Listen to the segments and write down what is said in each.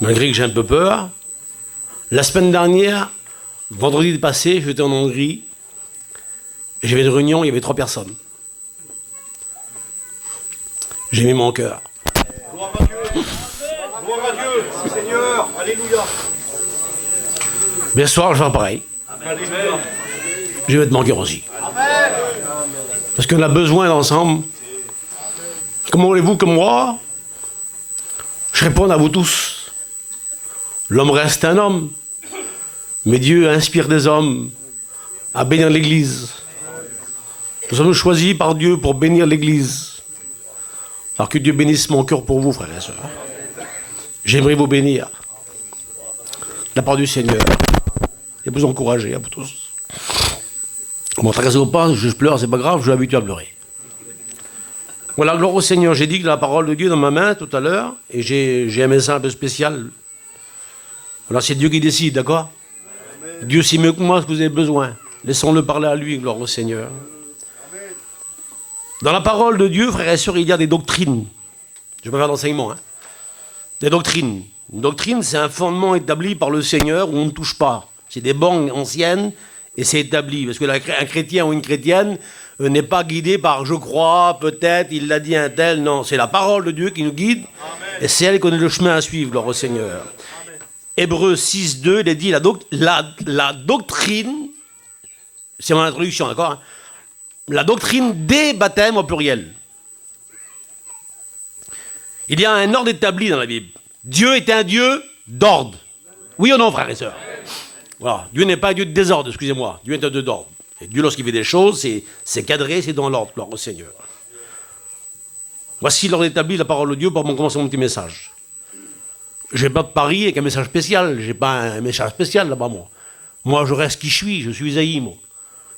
malgré que j'ai un peu peur. La semaine dernière, vendredi passé, j'étais en Hongrie, et j'avais une réunion, il y avait 3 personnes. J'ai mis mon cœur. Gloire à Dieu. Gloire à Dieu. Seigneur, alléluia. Mais ce soir, je vais faire pareil. Alléluia. Je vais mettre mon cœur aussi. Parce qu'on a besoin d'ensemble. Comment voulez-vous que moi, je réponde à vous tous? L'homme reste un homme, mais Dieu inspire des hommes à bénir l'Église. Nous sommes choisis par Dieu pour bénir l'Église. Alors que Dieu bénisse mon cœur pour vous, frères et sœurs. J'aimerais vous bénir de la part du Seigneur et vous encourager à vous tous. Bon, tracassez-vous pas, je pleure, c'est pas grave, je suis habitué à pleurer. Voilà, gloire au Seigneur. J'ai dit que la parole de Dieu dans ma main tout à l'heure, et j'ai un message un peu spécial. Alors c'est Dieu qui décide, d'accord? Dieu sait mieux que moi ce que vous avez besoin. Laissons-le parler à lui, gloire au Seigneur. Dans la parole de Dieu, frères et sœurs, il y a des doctrines. Je ne vais pas faire d'enseignement, hein. Des doctrines. Une doctrine, c'est un fondement établi par le Seigneur où on ne touche pas. C'est des banques anciennes et c'est établi. Parce qu'un chrétien ou une chrétienne n'est pas guidé par je crois, peut-être, il l'a dit un tel. Non, c'est la parole de Dieu qui nous guide. Amen. Et c'est elle qui connaît le chemin à suivre, gloire au Seigneur. Amen. Hébreux 6.2, il est dit la doctrine, c'est mon introduction, d'accord, hein, la doctrine des baptêmes au pluriel. Il y a un ordre établi dans la Bible. Dieu est un Dieu d'ordre. Oui ou non, frères et sœurs? Voilà. Dieu n'est pas un Dieu de désordre, excusez-moi. Dieu est un Dieu d'ordre. Et Dieu, lorsqu'il fait des choses, c'est cadré, c'est dans l'ordre, gloire au Seigneur. Voici l'ordre établi de la parole de Dieu pour commencer mon petit message. Je n'ai pas de Paris avec un message spécial. Je n'ai pas un message spécial là-bas, moi. Moi, je reste qui je suis Isaïe, moi.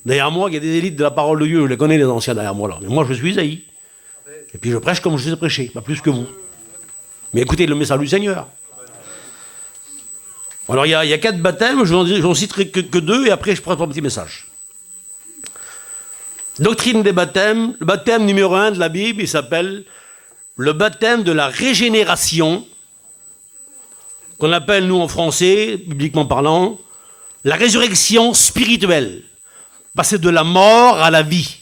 Derrière moi, il y a des élites de la parole de Dieu. Je les connais, les anciens derrière moi, là. Mais moi, je suis Isaïe. Et puis, je prêche comme je sais prêcher, pas plus que vous. Mais écoutez le message du Seigneur. Alors, il y a 4 baptêmes. Je n'en citerai que 2, et après, je prends un petit message. Doctrine des baptêmes. Le baptême numéro 1 de la Bible, il s'appelle le baptême de la régénération, qu'on appelle, nous, en français, bibliquement parlant, la résurrection spirituelle. Passer de la mort à la vie.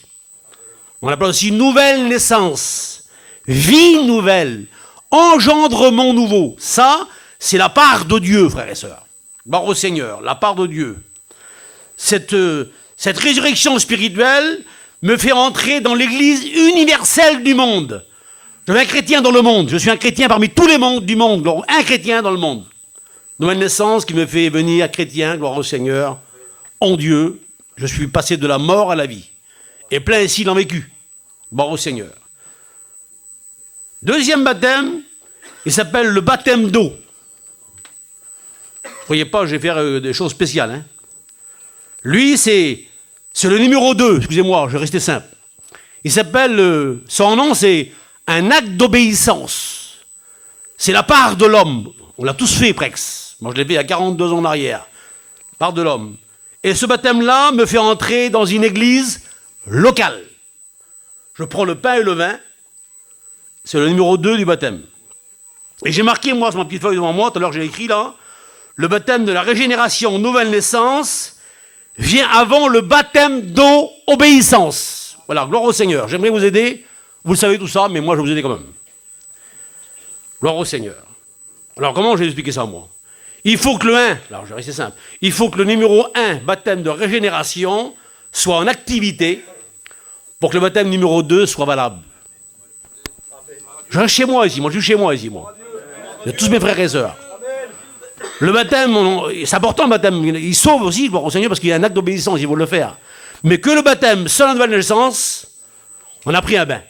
On appelle aussi nouvelle naissance, vie nouvelle, engendrement nouveau. Ça, c'est la part de Dieu, frères et sœurs. Gloire au Seigneur, la part de Dieu. Cette résurrection spirituelle me fait entrer dans l'Église universelle du monde. Je suis un chrétien dans le monde. Je suis un chrétien parmi tous les mondes du monde. Donc, un chrétien dans le monde. Nouvelle naissance qui me fait venir chrétien, gloire au Seigneur, en Dieu. Je suis passé de la mort à la vie. Et plein ici l'ont vécu. Gloire au Seigneur. Deuxième baptême, il s'appelle le baptême d'eau. Ne voyez pas, je vais faire des choses spéciales. Hein. Lui, c'est le numéro 2, excusez-moi, je vais rester simple. Il s'appelle, son nom, c'est un acte d'obéissance. C'est la part de l'homme. On l'a tous fait, presque. Moi, je l'ai fait il y a 42 ans en arrière. Part de l'homme. Et ce baptême-là me fait entrer dans une église locale. Je prends le pain et le vin. C'est le numéro 2 du baptême. Et j'ai marqué, moi, sur ma petite feuille devant moi, tout à l'heure j'ai écrit là, le baptême de la régénération, nouvelle naissance, vient avant le baptême d'eau, obéissance. Voilà, gloire au Seigneur. J'aimerais vous aider. Vous le savez tout ça, mais moi, je vais vous aider quand même. Gloire au Seigneur. Alors, comment je vais expliquer ça, moi? Il faut que le 1, alors je vais rester simple, il faut que le numéro 1, baptême de régénération, soit en activité pour que le baptême numéro 2 soit valable. Je reste chez moi ici, moi je suis chez moi ici, moi. Il y a tous mes frères et sœurs. Le baptême, c'est important le baptême, il sauve aussi, gloire au Seigneur, parce qu'il y a un acte d'obéissance, il faut le faire. Mais que le baptême, sans la nouvelle naissance, on a pris un bain.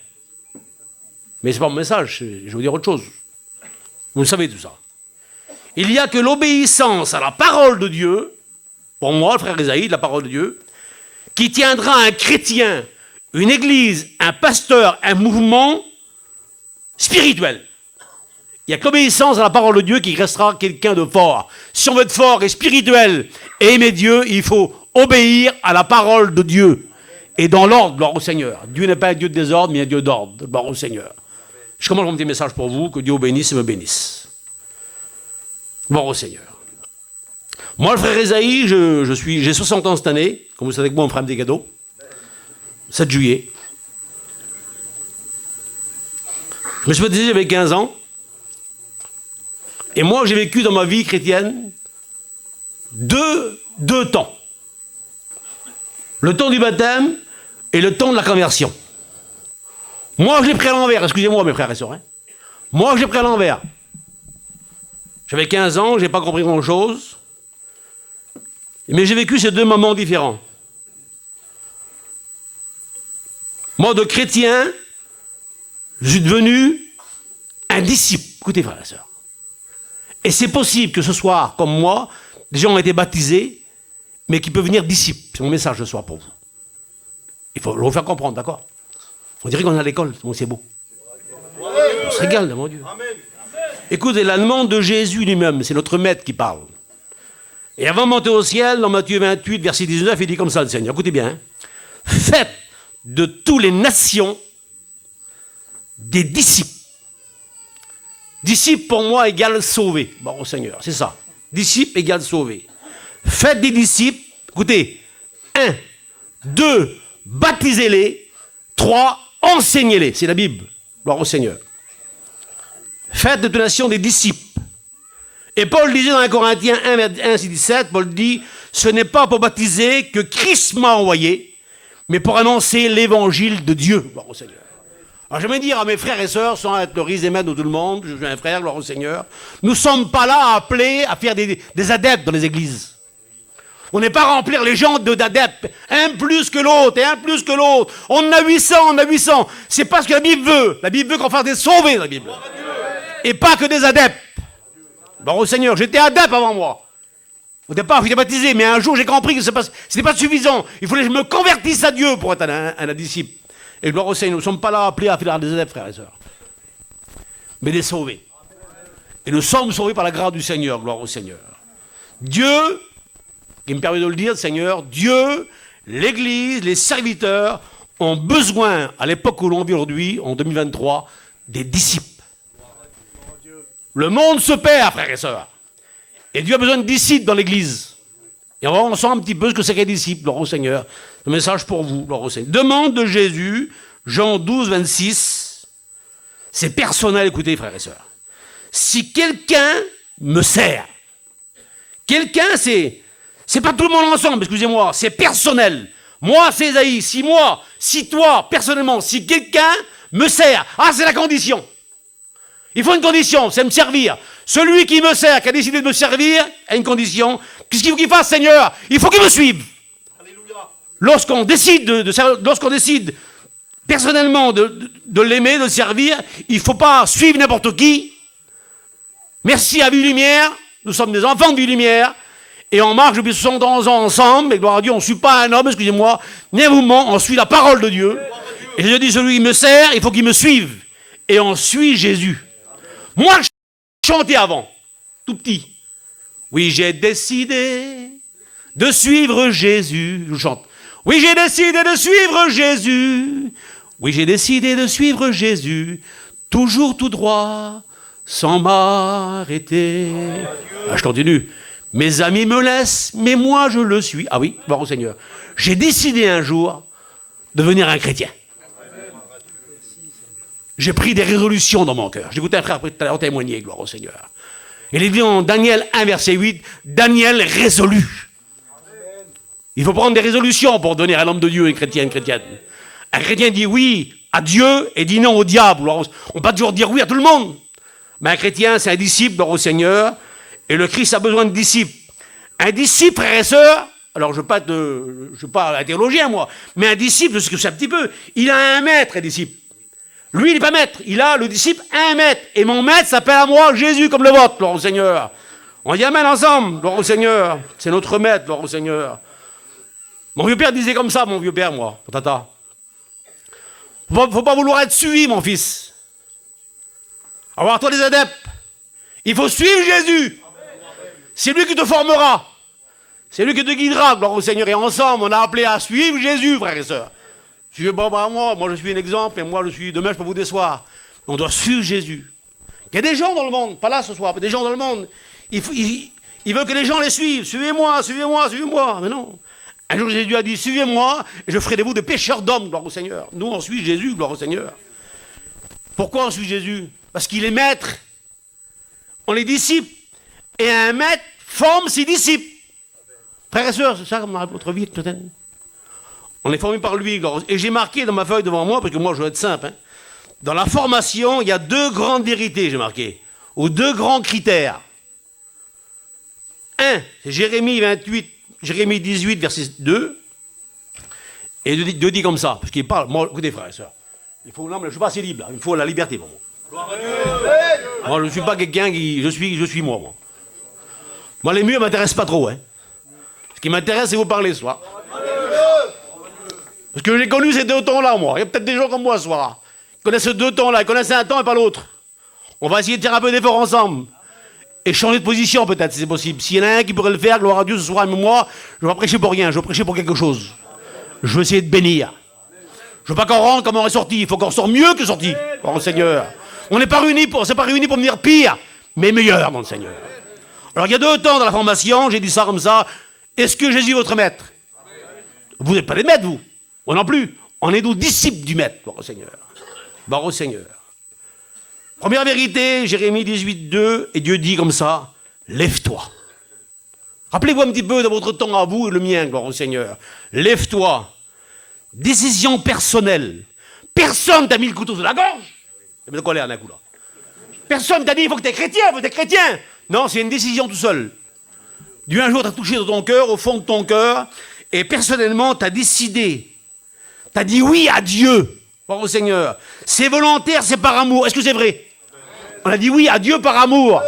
Mais c'est pas mon message, je vais vous dire autre chose. Vous le savez tout ça. Il n'y a que l'obéissance à la parole de Dieu, pour moi, le frère Isaïe, de la parole de Dieu, qui tiendra un chrétien, une église, un pasteur, un mouvement spirituel. Il n'y a que l'obéissance à la parole de Dieu qui restera quelqu'un de fort. Si on veut être fort et spirituel et aimer Dieu, il faut obéir à la parole de Dieu. Et dans l'ordre, gloire au Seigneur. Dieu n'est pas un Dieu de désordre, mais un Dieu d'ordre, gloire au Seigneur. Je commence mon petit message pour vous, que Dieu vous bénisse et me bénisse. Gloire au Seigneur. Moi, le frère Esaïe, j'ai 60 ans cette année. Comme vous savez que moi, on me fera des cadeaux. 7 juillet. Je me suis baptisé, j'avais 15 ans. Et moi, j'ai vécu dans ma vie chrétienne deux temps. Le temps du baptême et le temps de la conversion. Moi, je l'ai pris à l'envers. Excusez-moi, mes frères et sœurs. Moi, je l'ai pris à l'envers. J'avais 15 ans, je n'ai pas compris grand-chose. Mais j'ai vécu ces deux moments différents. Moi, de chrétien, je suis devenu un disciple. Écoutez, frères et sœurs. Et c'est possible que ce soir, comme moi, des gens ont été baptisés, mais qui peuvent venir disciples. C'est mon message ce soir pour vous. Il faut le faire comprendre, d'accord? On dirait qu'on est à l'école, c'est beau. On se régale, mon Dieu. Écoutez, la demande de Jésus lui-même, c'est notre maître qui parle. Et avant de monter au ciel, dans Matthieu 28, verset 19, il dit comme ça, le Seigneur. Écoutez bien. Faites de toutes les nations des disciples. Disciple, pour moi, égale sauvé. Bon, au Seigneur, c'est ça. Disciple égale sauvé. Faites des disciples. Écoutez. 1, 2, baptisez-les. 3, enseignez-les. C'est la Bible. Gloire au Seigneur. Faites de toute nation des disciples. Et Paul disait dans 1 Corinthiens 1, 17, Paul dit, ce n'est pas pour baptiser que Christ m'a envoyé, mais pour annoncer l'évangile de Dieu. Gloire au Seigneur. Alors je vais dire à mes frères et sœurs, sans être le risé de tout le monde, je suis un frère, gloire au Seigneur, nous ne sommes pas là appelés à faire des adeptes dans les églises. On n'est pas à remplir les gens d'adeptes, un plus que l'autre, et un plus que l'autre. On en a 800, on en a 800. C'est pas ce que la Bible veut. La Bible veut qu'on fasse des sauvés, la Bible. Et pas que des adeptes. Bon, au Seigneur, j'étais adepte avant moi. Au départ, j'étais baptisé, mais un jour, j'ai compris que ce n'était pas suffisant. Il fallait que je me convertisse à Dieu pour être un disciple. Et gloire au Seigneur, nous ne sommes pas là appelés à faire des adeptes, frères et sœurs, mais des sauvés. Et nous sommes sauvés par la grâce du Seigneur, gloire au Seigneur. Dieu, qui me permet de le dire, Seigneur, Dieu, l'Église, les serviteurs ont besoin, à l'époque où l'on vit aujourd'hui, en 2023, des disciples. Le monde se perd, frères et sœurs. Et Dieu a besoin de disciples dans l'Église. Et on va voir ensemble un petit peu ce que c'est qu'un disciple, gloire au Seigneur. Le message pour vous, gloire au Seigneur. Demande de Jésus, Jean 12, 26. C'est personnel, écoutez, frères et sœurs. Si quelqu'un me sert, quelqu'un, c'est pas tout le monde ensemble, excusez-moi, c'est personnel. Moi, c'est Esaïe. Si toi, personnellement, si quelqu'un me sert, c'est la condition. Il faut une condition, c'est me servir. Celui qui me sert, qui a décidé de me servir, a une condition. Qu'est-ce qu'il faut qu'il fasse, Seigneur? Il faut qu'il me suive. Alléluia. Lorsqu'on décide personnellement de l'aimer, de le servir, il ne faut pas suivre n'importe qui. Merci à Vie Lumière, nous sommes des enfants de Vie Lumière, et on marche depuis 71 ans ensemble, et gloire à Dieu, on ne suit pas un homme, excusez-moi, ni un mouvement, on suit la parole de Dieu. Et je dis, celui qui me sert, il faut qu'il me suive. Et on suit Jésus. Moi, je chantais avant, tout petit. Oui, j'ai décidé de suivre Jésus. Je chante. Oui, j'ai décidé de suivre Jésus. Oui, j'ai décidé de suivre Jésus. Toujours tout droit, sans m'arrêter. Je continue. Mes amis me laissent, mais moi je le suis. Ah oui, gloire au Seigneur. J'ai décidé un jour de devenir un chrétien. J'ai pris des résolutions dans mon cœur. J'écoutais un frère tout à l'heure témoigner, gloire au Seigneur. Il est dit en Daniel 1, verset 8, Daniel résolu. Il faut prendre des résolutions pour donner à l'homme de Dieu une chrétienne. Un chrétien dit oui à Dieu et dit non au diable. On ne peut pas toujours dire oui à tout le monde. Mais un chrétien, c'est un disciple, gloire au Seigneur. Et le Christ a besoin de disciples. Un disciple, frères et sœurs, alors je ne suis pas un théologien, moi, mais un disciple, c'est ce que c'est un petit peu, il a un maître, un disciple. Lui, il n'est pas maître. Il a, le disciple, un maître. Et mon maître s'appelle à moi Jésus comme le vôtre, gloire au Seigneur. On dit amen ensemble, gloire au Seigneur. C'est notre maître, gloire au Seigneur. Mon vieux père disait comme ça, mon vieux père, moi, tata. Faut pas vouloir être suivi, mon fils. Avoir toi des adeptes. Il faut suivre Jésus. C'est lui qui te formera. C'est lui qui te guidera, gloire au Seigneur. Et ensemble, on a appelé à suivre Jésus, frères et sœurs. Moi je suis un exemple, et moi demain je peux vous décevoir. On doit suivre Jésus. Il y a des gens dans le monde, pas là ce soir, mais des gens dans le monde il veut que les gens les suivent. Suivez-moi, suivez-moi, suivez-moi. Mais non. Un jour, Jésus a dit, suivez-moi, et je ferai de vous des pécheurs d'hommes, gloire au Seigneur. Nous, on suit Jésus, gloire au Seigneur. Pourquoi on suit Jésus? Parce qu'il est maître. On est disciples. Et un maître forme ses disciples. Frères et sœurs, c'est ça comme dans votre vie, peut-être. On est formé par lui. Et j'ai marqué dans ma feuille devant moi, parce que moi, je veux être simple. Hein. Dans la formation, il y a 2 grandes vérités, j'ai marqué. Ou 2 grands critères. Un, c'est Jérémie 18, verset 2. Et Dieu dit comme ça, parce qu'il parle. Moi, écoutez, frères et sœurs, non, mais je ne suis pas assez libre, là. Il me faut la liberté pour moi. Gloire à Dieu. Moi, je ne suis pas quelqu'un qui. Je suis moi. Moi, les murs ne m'intéressent pas trop. Hein. Ce qui m'intéresse, c'est vous parler ce soir. Parce que j'ai connu ces 2 tons-là, moi. Il y a peut-être des gens comme moi ce soir. Ils connaissent ces 2 tons-là. Ils connaissent un temps et pas l'autre. On va essayer de faire un peu d'effort ensemble. Et changer de position, peut-être, si c'est possible. S'il y en a un qui pourrait le faire, gloire à Dieu, ce soir, mais moi, je ne vais pas prêcher pour rien. Je vais prêcher pour quelque chose. Je veux essayer de bénir. Je ne veux pas qu'on rentre comme on est sorti. Il faut qu'on sorte mieux que sorti. Gloire au Seigneur. On n'est pas réunis pour venir pire, mais meilleur dans le Seigneur. Alors, il y a 2 temps dans la formation. J'ai dit ça comme ça. Est-ce que Jésus est votre maître? Vous n'êtes pas des maîtres, vous. Moi non plus. On est nos disciples du maître, gloire au Seigneur. Gloire au Seigneur. Première vérité, Jérémie 18, 2, et Dieu dit comme ça, lève-toi. Rappelez-vous un petit peu de votre temps à vous et le mien, gloire au Seigneur. Lève-toi. Décision personnelle. Personne t'a mis le couteau sur la gorge. Il y a de quoi l'air d'un coup là. Personne t'a dit, il faut que tu es chrétien, il faut que tu es chrétien. Non, c'est une décision tout seul. Dieu un jour t'a touché dans ton cœur, au fond de ton cœur, et personnellement, tu as décidé. Tu as dit oui à Dieu. Gloire au Seigneur. C'est volontaire, c'est par amour. Est-ce que c'est vrai? On a dit oui à Dieu par amour.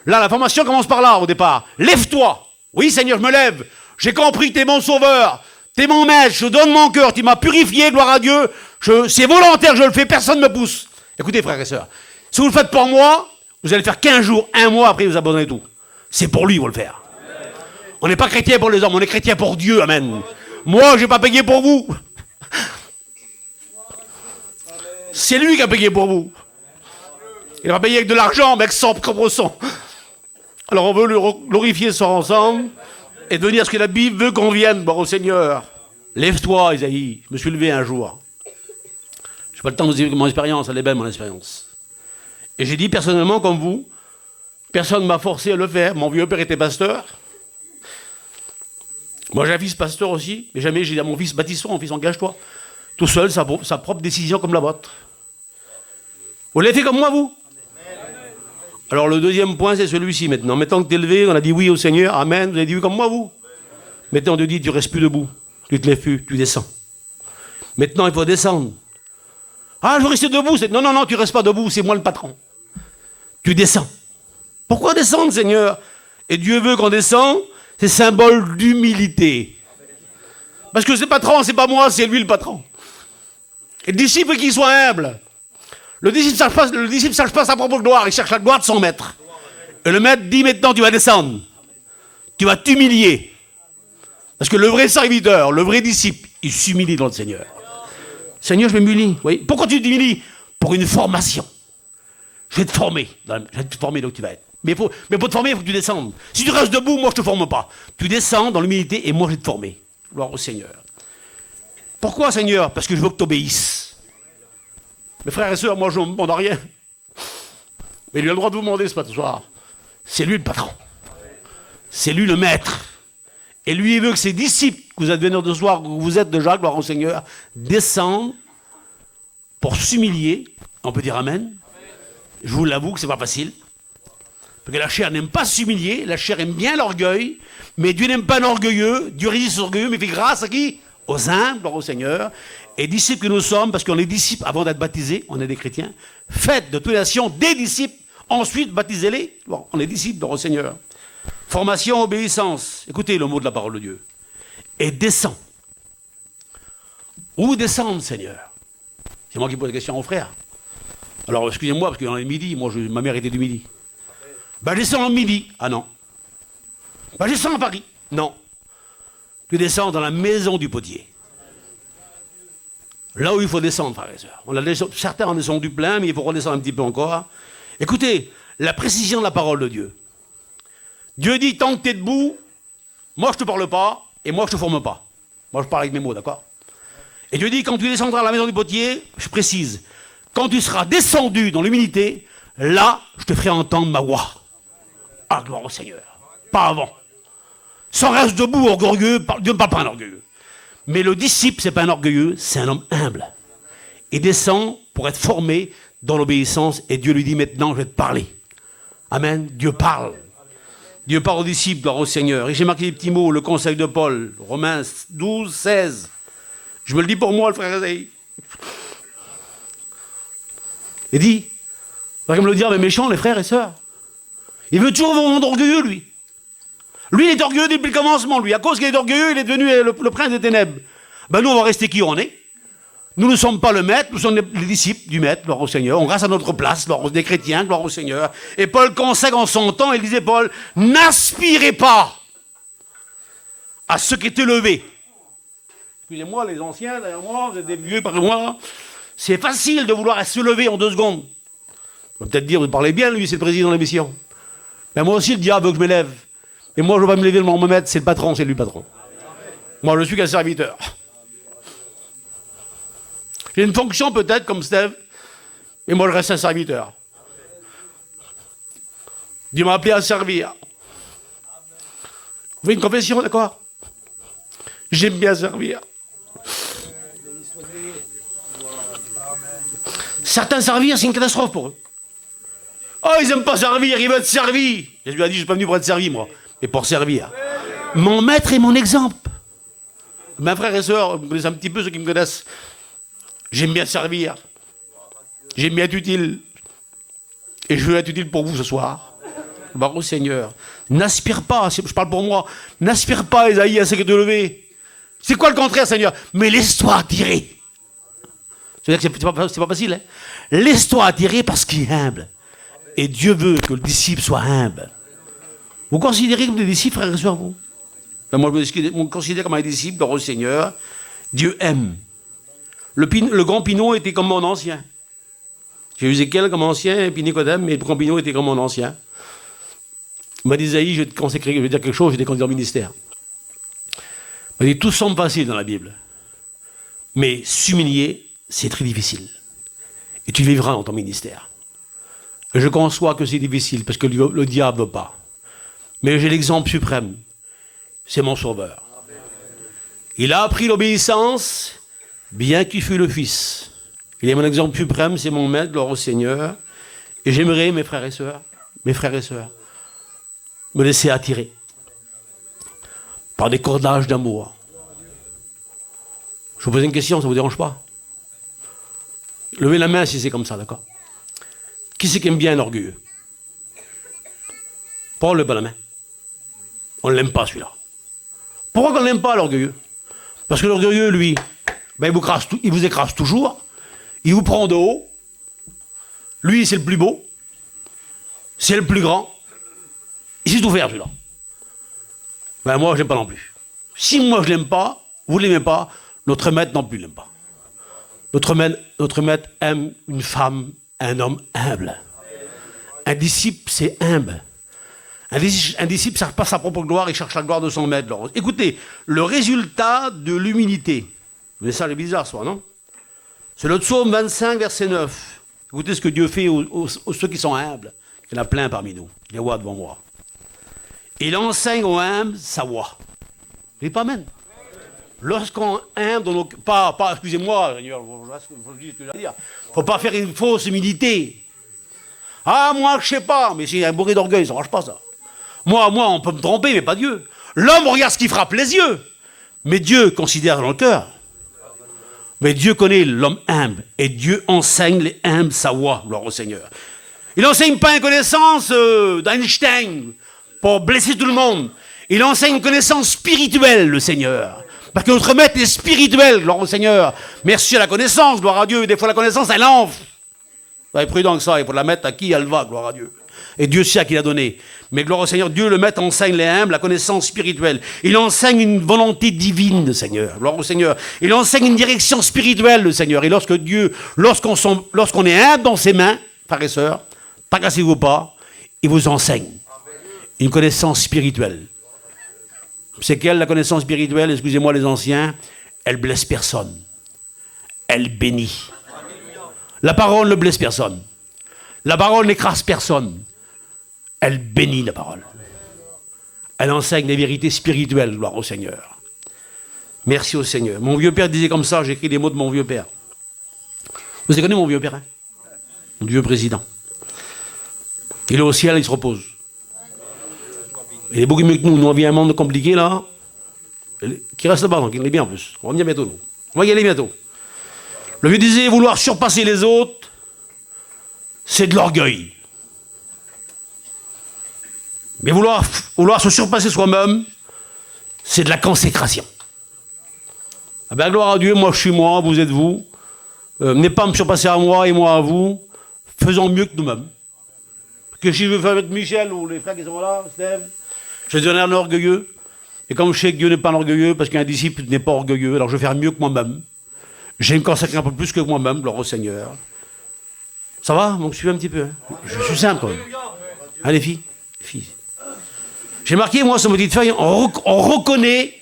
Là, la formation commence par là, au départ. Lève-toi. Oui, Seigneur, je me lève. J'ai compris que tu es mon sauveur. Tu es mon maître. Je donne mon cœur. Tu m'as purifié, gloire à Dieu. C'est volontaire, je le fais. Personne ne me pousse. Écoutez, frères et sœurs. Si vous le faites pour moi, vous allez faire 15 jours, 1 mois, après vous abandonnez tout. C'est pour lui, il faut le faire. On n'est pas chrétien pour les hommes, on est chrétien pour Dieu. Amen. Moi, je n'ai pas payé pour vous. C'est lui qui a payé pour vous. Il n'a pas payé avec de l'argent, mais avec son propre sang. Alors on veut le glorifier ce soir ensemble et devenir ce que la Bible veut qu'on vienne, bon, au Seigneur. Lève-toi, Isaïe. Je me suis levé un jour. Je n'ai pas le temps de vous dire mon expérience, elle est belle, mon expérience. Et j'ai dit personnellement, comme vous, personne ne m'a forcé à le faire. Mon vieux père était pasteur. Moi j'ai un fils pasteur aussi, mais jamais j'ai dit à mon fils, baptise-toi, mon fils, engage-toi. Tout seul, sa propre décision comme la vôtre. Vous l'avez fait comme moi, vous? Alors le deuxième point, c'est celui-ci maintenant. Maintenant que tu es levé, on a dit oui au Seigneur, amen, vous avez dit oui comme moi, vous. Maintenant on te dit, tu ne restes plus debout, tu te lèves plus, tu descends. Maintenant il faut descendre. Ah, je veux rester debout. Non, non, non, tu ne restes pas debout, c'est moi le patron. Tu descends. Pourquoi descendre, Seigneur? Et Dieu veut qu'on descende, c'est symbole d'humilité. Parce que ce patron, c'est pas moi, c'est lui le patron. Et le disciple qui soit humble. Le disciple ne cherche pas sa propre gloire, il cherche la gloire de son maître. Et le maître dit maintenant, tu vas descendre. Tu vas t'humilier. Parce que le vrai serviteur, le vrai disciple, il s'humilie dans le Seigneur. Seigneur, je m'humilie. Oui. Pourquoi tu t'humilies? Pour une formation. Je vais te former. Je vais te former là où tu vas être. Mais pour te former, il faut que tu descendes. Si tu restes debout, moi je ne te forme pas. Tu descends dans l'humilité et moi je vais te former. Gloire au Seigneur. Pourquoi, Seigneur? Parce que je veux que tu obéisses. Mes frères et sœurs, moi je ne demande rien. Mais il a le droit de vous demander ce soir. C'est lui le patron. C'est lui le maître. Et lui, il veut que ses disciples, que vous êtes venus de ce soir, que vous êtes déjà, gloire au Seigneur, descendent pour s'humilier. On peut dire amen. Je vous l'avoue que ce n'est pas facile. Parce que la chair n'aime pas s'humilier, la chair aime bien l'orgueil, mais Dieu n'aime pas l'orgueilleux. Dieu résiste aux orgueilleux, mais il fait grâce à qui? Aux humbles, gloire au Seigneur. Et disciples que nous sommes, parce qu'on est disciples avant d'être baptisés, on est des chrétiens, faites de toutes les nations des disciples, ensuite baptisez-les. Bon, on est disciples, gloire au Seigneur. Formation, obéissance. Écoutez le mot de la parole de Dieu. Et descend. Où descendre, Seigneur? C'est moi qui pose la question aux frères. Alors, excusez-moi, parce qu'on est midi. Moi, ma mère était du midi. Ben, je descends en midi. Ah non. Ben, je descends à Paris. Non. Tu descends dans la maison du potier. Là où il faut descendre, frères et sœurs. Certains en descendent du plein, mais il faut redescendre un petit peu encore. Écoutez, la précision de la parole de Dieu. Dieu dit, tant que tu es debout, moi je ne te parle pas, et moi je ne te forme pas. Moi je parle avec mes mots, d'accord? Et Dieu dit, quand tu descendras à la maison du potier, je précise, quand tu seras descendu dans l'humilité, là, je te ferai entendre ma voix. Ah, gloire au Seigneur. Pas avant. Sans reste debout, orgueilleux, Dieu ne parle pas un orgueilleux. Mais le disciple, ce n'est pas un orgueilleux, c'est un homme humble. Il descend pour être formé dans l'obéissance, et Dieu lui dit, maintenant, je vais te parler. Amen. Dieu parle. Dieu parle aux disciples, gloire au Seigneur. Et j'ai marqué des petits mots, le conseil de Paul, Romains 12, 16. Je me le dis pour moi, le frère Esaïe. Il dit, on va me le dire, mais méchant, les frères et sœurs. Il veut toujours vous rendre orgueilleux, lui. Lui, il est orgueilleux depuis le commencement, lui. À cause qu'il est orgueilleux, il est devenu le prince des ténèbres. Ben nous, on va rester qui on est. Nous ne sommes pas le maître, nous sommes les disciples du maître, gloire au Seigneur. On reste à notre place, gloire des chrétiens, gloire au Seigneur. Et Paul consacre en son temps, il disait, Paul, n'aspirez pas à ce qui est élevé. Excusez-moi, les anciens, derrière moi, vous êtes des vieux par moi. C'est facile de vouloir se lever en 2 secondes. On va peut-être dire, vous parlez bien, lui, c'est le président de la mission. Mais moi aussi, le diable veut que je me lève. Et moi, je ne veux pas me lever, me mettre, c'est le patron, c'est lui le patron. Moi, je suis qu'un serviteur. J'ai une fonction peut-être comme Steve, mais moi, je reste un serviteur. Dieu m'a appelé à servir. Vous faites une confession, d'accord? J'aime bien servir. Certains servir, c'est une catastrophe pour eux. Oh, ils n'aiment pas servir, ils veulent être servis. Je lui ai dit, je ne suis pas venu pour être servi, moi, mais pour servir. Mon maître est mon exemple. Mes frères et sœurs, vous connaissez un petit peu ceux qui me connaissent. J'aime bien servir. J'aime bien être utile. Et je veux être utile pour vous ce soir. Bravo Seigneur. N'aspire pas, je parle pour moi, n'aspire pas, Esaïe, à ce qui est élevé. C'est quoi le contraire, Seigneur? Mais laisse-toi attirer. C'est-à-dire que c'est pas facile, hein? Laisse-toi attirer parce qu'il est humble. Et Dieu veut que le disciple soit humble. Vous considérez comme des disciples, frères et sœurs, vous? Ben moi, je me considère comme un disciple, gloire au Seigneur. Dieu aime. Le grand Pinot était comme mon ancien. J'ai eu Ézéchiel comme ancien, et puis Nicodème, mais le grand Pinot était comme mon ancien. Il m'a dit, Isaïe, je vais te consacrer, je vais dire quelque chose, j'ai des candidats au ministère. Il m'a dit, tout semble facile dans la Bible. Mais s'humilier, c'est très difficile. Et tu vivras dans ton ministère. Et je conçois que c'est difficile, parce que le diable ne veut pas. Mais j'ai l'exemple suprême. C'est mon sauveur. Il a appris l'obéissance, bien qu'il fût le Fils. Il est mon exemple suprême, c'est mon maître, gloire au Seigneur. Et j'aimerais, mes frères et sœurs, me laisser attirer par des cordages d'amour. Je vous pose une question, ça ne vous dérange pas? Levez la main si c'est comme ça, d'accord? Qui c'est qui aime bien un orgueilleux? Pas on lève pas la main. On ne l'aime pas, celui-là. Pourquoi qu'on ne l'aime pas, l'orgueilleux? Parce que l'orgueilleux, lui, ben, il vous écrase toujours. Il vous prend de haut. Lui, c'est le plus beau. C'est le plus grand. Il sait tout faire, celui-là. Ben, moi, je l'aime pas non plus. Si moi, je l'aime pas, vous l'aimez pas, notre maître non plus l'aime pas. Notre maître aime une femme, un homme humble. Un disciple, c'est humble. Un disciple ne cherche pas sa propre gloire, il cherche la gloire de son maître. Alors, écoutez, le résultat de l'humilité. Mais ça, c'est bizarre, ça, non? C'est le psaume 25, verset 9. Écoutez ce que Dieu fait aux ceux qui sont humbles. Il y en a plein parmi nous. Il y a devant moi. Il enseigne aux humbles sa voie. Vous dites pas amen? Lorsqu'on humble dans nos... excusez-moi, Seigneur, je dis ce que j'ai à dire. Il ne faut pas faire une fausse humilité. Ah, moi, je ne sais pas, mais c'est un bourré d'orgueil, ça ne marche pas, ça. Moi, on peut me tromper, mais pas Dieu. L'homme regarde ce qui frappe les yeux. Mais Dieu considère dans le cœur. Mais Dieu connaît l'homme humble. Et Dieu enseigne les humbles sa voie, gloire au Seigneur. Il n'enseigne pas une connaissance d'Einstein pour blesser tout le monde. Il enseigne une connaissance spirituelle, le Seigneur. Parce que notre maître est spirituel, gloire au Seigneur. Merci à la connaissance, gloire à Dieu. Des fois, la connaissance, elle enfle. Soyez prudent que ça, il faut la mettre à qui elle va, gloire à Dieu. Et Dieu sait à qui l'a donné. Mais gloire au Seigneur, Dieu le maître enseigne les humbles, la connaissance spirituelle. Il enseigne une volonté divine, le Seigneur. Gloire au Seigneur. Il enseigne une direction spirituelle, le Seigneur. Et lorsqu'on est humble dans ses mains, frères et sœurs, tracassez-vous pas, il vous enseigne. une connaissance spirituelle. C'est quelle la connaissance spirituelle? Excusez-moi les anciens, elle blesse personne. Elle bénit. La parole ne blesse personne. La parole n'écrase personne. Elle bénit la parole. Elle enseigne les vérités spirituelles, gloire au Seigneur. Merci au Seigneur. Mon vieux père disait comme ça, j'ai écrit des mots de mon vieux père. Vous avez connu mon vieux père, hein? Mon vieux président. Il est au ciel, il se repose. Il est beaucoup mieux que nous. Nous, on vit un monde compliqué, là. Qui reste là-bas, donc il est bien en plus. On va venir bientôt, nous. On va y aller bientôt. Le vieux disait, vouloir surpasser les autres, c'est de l'orgueil. Mais vouloir se surpasser soi-même, c'est de la consécration. Ah ben, gloire à Dieu, moi je suis moi, vous êtes vous. Venez pas me surpasser à moi et moi à vous. Faisons mieux que nous-mêmes. Que si je veux faire avec Michel ou les frères qui sont là, Steve, je deviens un orgueilleux. Et comme je sais que Dieu n'est pas un orgueilleux, parce qu'un disciple n'est pas orgueilleux, alors je vais faire mieux que moi-même. Je vais me consacrer un peu plus que moi-même, gloire au Seigneur. Ça va? Donc suivez un petit peu. Hein. Je suis simple quand même. Hein, les filles? J'ai marqué, moi, sur ma petite feuille, on reconnaît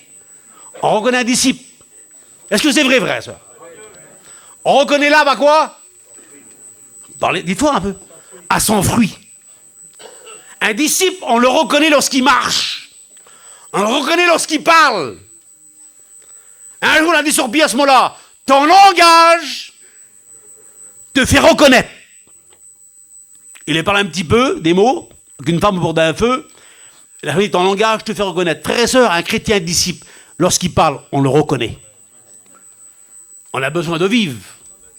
un disciple. Est-ce que c'est vrai, frère, ça? On reconnaît là, bah quoi? Dites-moi un peu. À son fruit. Un disciple, on le reconnaît lorsqu'il marche. On le reconnaît lorsqu'il parle. Un jour, on a dit sur pied à ce moment-là, ton langage te fait reconnaître. Il est parlé un petit peu, des mots, qu'une femme au bord d'un feu. Il a dit, ton langage te fait reconnaître. Frères et sœurs, un chrétien disciple, lorsqu'il parle, on le reconnaît. On a besoin de vivre.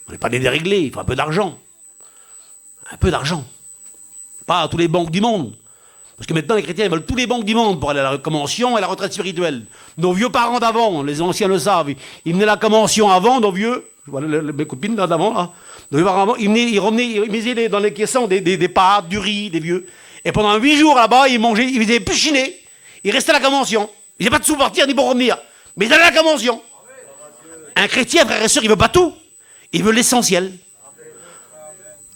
On n'est pas des déréglés, il faut un peu d'argent. Un peu d'argent. Pas à tous les banques du monde. Parce que maintenant, les chrétiens ils veulent tous les banques du monde pour aller à la convention et à la retraite spirituelle. Nos vieux parents d'avant, les anciens le savent, ils venaient à la convention avant, nos vieux, je vois mes copines là d'avant, là, nos vieux parents avant, ils misaient dans les caissons des pâtes, du riz, des vieux. Et pendant 8 jours là-bas, ils mangeaient, ils faisaient puchiner. Ils restaient à la convention. Ils n'avaient pas de sous pour partir ni pour revenir. Mais ils allaient à la convention. Un chrétien, frère et sœur, il ne veut pas tout. Il veut l'essentiel.